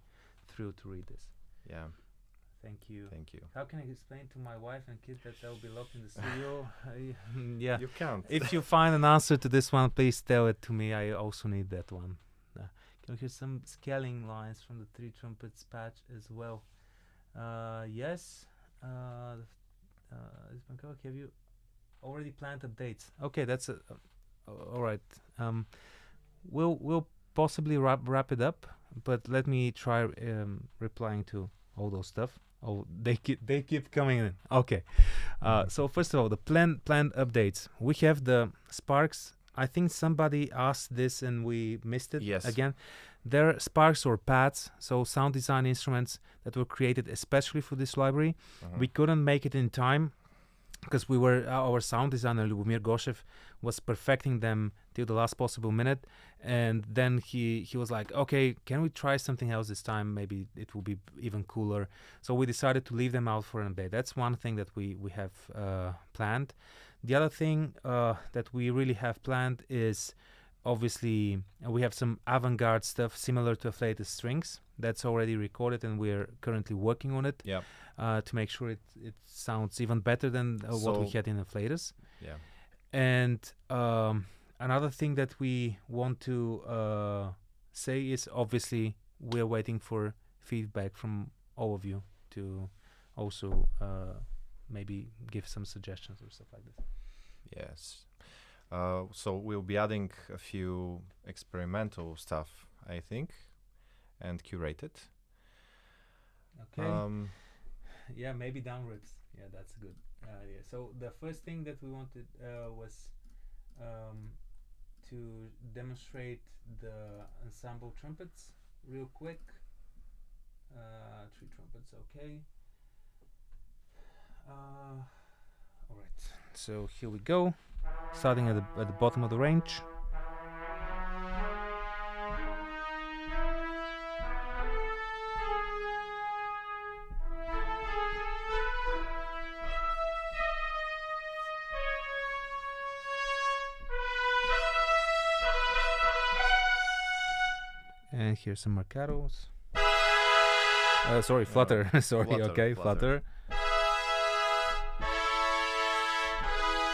thrilled to read this. Yeah. Thank you. Thank you. How can I explain to my wife and kid that they'll be locked in the studio? Yeah. You can't. If you find an answer to this one, please tell it to me. I also need that one. Can you hear some scaling lines from the 3 trumpets patch as well? Yes. Have you already planned updates? Okay, that's all right. We'll possibly wrap it up, but let me try replying to all those stuff. Oh, they keep coming in. Okay. So first of all, the planned updates. We have the Sparks. I think somebody asked this and we missed it. Yes. Again, they're Sparks or pads, so sound design instruments that were created especially for this library. We couldn't make it in time because our sound designer Lubomir Goshev was perfecting them till the last possible minute, and then he was like, okay, can we try something else this time? Maybe it will be even cooler. So we decided to leave them out for an update. That's one thing that we have planned. The other thing that we really have planned is obviously we have some avant-garde stuff similar to Afflatus strings that's already recorded, and we're currently working on it to make sure it sounds even better than what we had in Afflatus. Yeah. And another thing that we want to say is obviously we're waiting for feedback from all of you to also maybe give some suggestions or stuff like this. Yes. So we'll be adding a few experimental stuff, I think, and curated. Okay. Yeah, maybe down rips. Yeah, that's good. Yeah. So the first thing that we wanted was to demonstrate the ensemble trumpets real quick. 3 trumpets, okay. All right. So here we go. Starting at the bottom of the range. And here's some marcatos. Sorry, flutter. Sorry, okay, flutter.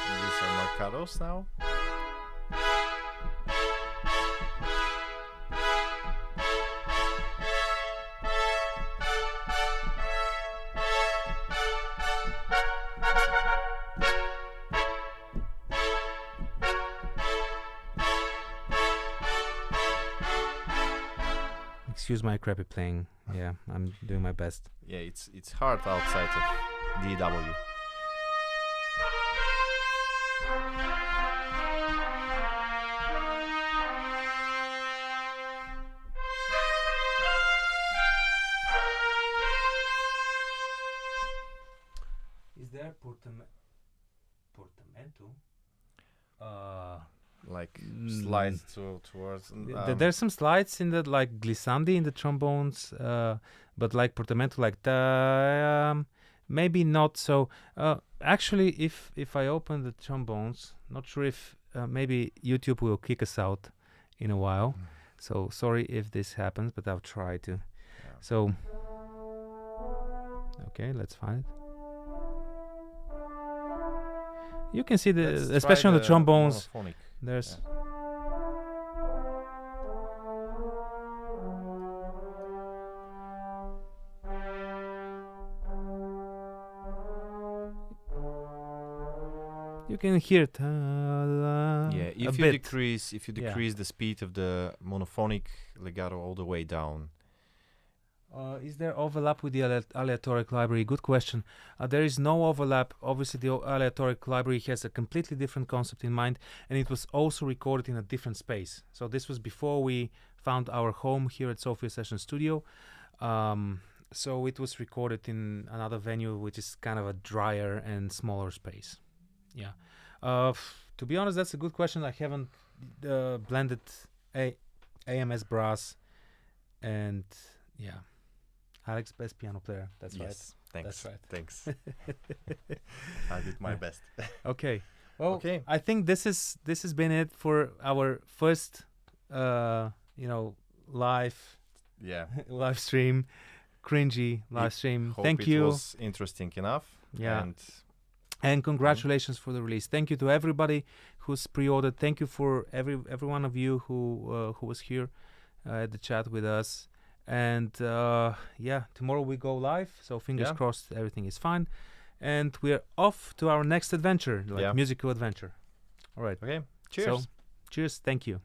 These are marcatos now. Excuse my crappy playing. Yeah, I'm doing my best. Yeah, it's hard outside of DW. Is there portamento? Like slides towards. There's some slides in the like glissandi in the trombones, but like portamento, like maybe not so. Actually, if I open the trombones, not sure if maybe YouTube will kick us out in a while. So sorry if this happens, but I'll try to. Yeah. So okay, let's find it. You can see especially on the trombones. Monophonic. There's you can hear it. If you decrease the speed of the monophonic legato all the way down. Is there overlap with the aleatoric library? Good question. There is no overlap. Obviously, the aleatoric library has a completely different concept in mind, and it was also recorded in a different space. So this was before we found our home here at Sophia Session Studio. So it was recorded in another venue, which is kind of a drier and smaller space. Yeah. To be honest, that's a good question. I haven't blended AMS brass and yeah. Alex, best piano player. That's right. Yes, thanks. That's right. Thanks. I did my best. Okay. Well, Okay. I think this has been it for our first, live live stream, cringy live stream. Hope Thank it you. was interesting enough. Yeah. And congratulations for the release. Thank you to everybody who's pre-ordered. Thank you for every one of you who was here at the chat with us. And tomorrow we go live, so fingers crossed everything is fine, and we're off to our next adventure, musical adventure. All right. Okay. Cheers. So, cheers. Thank you.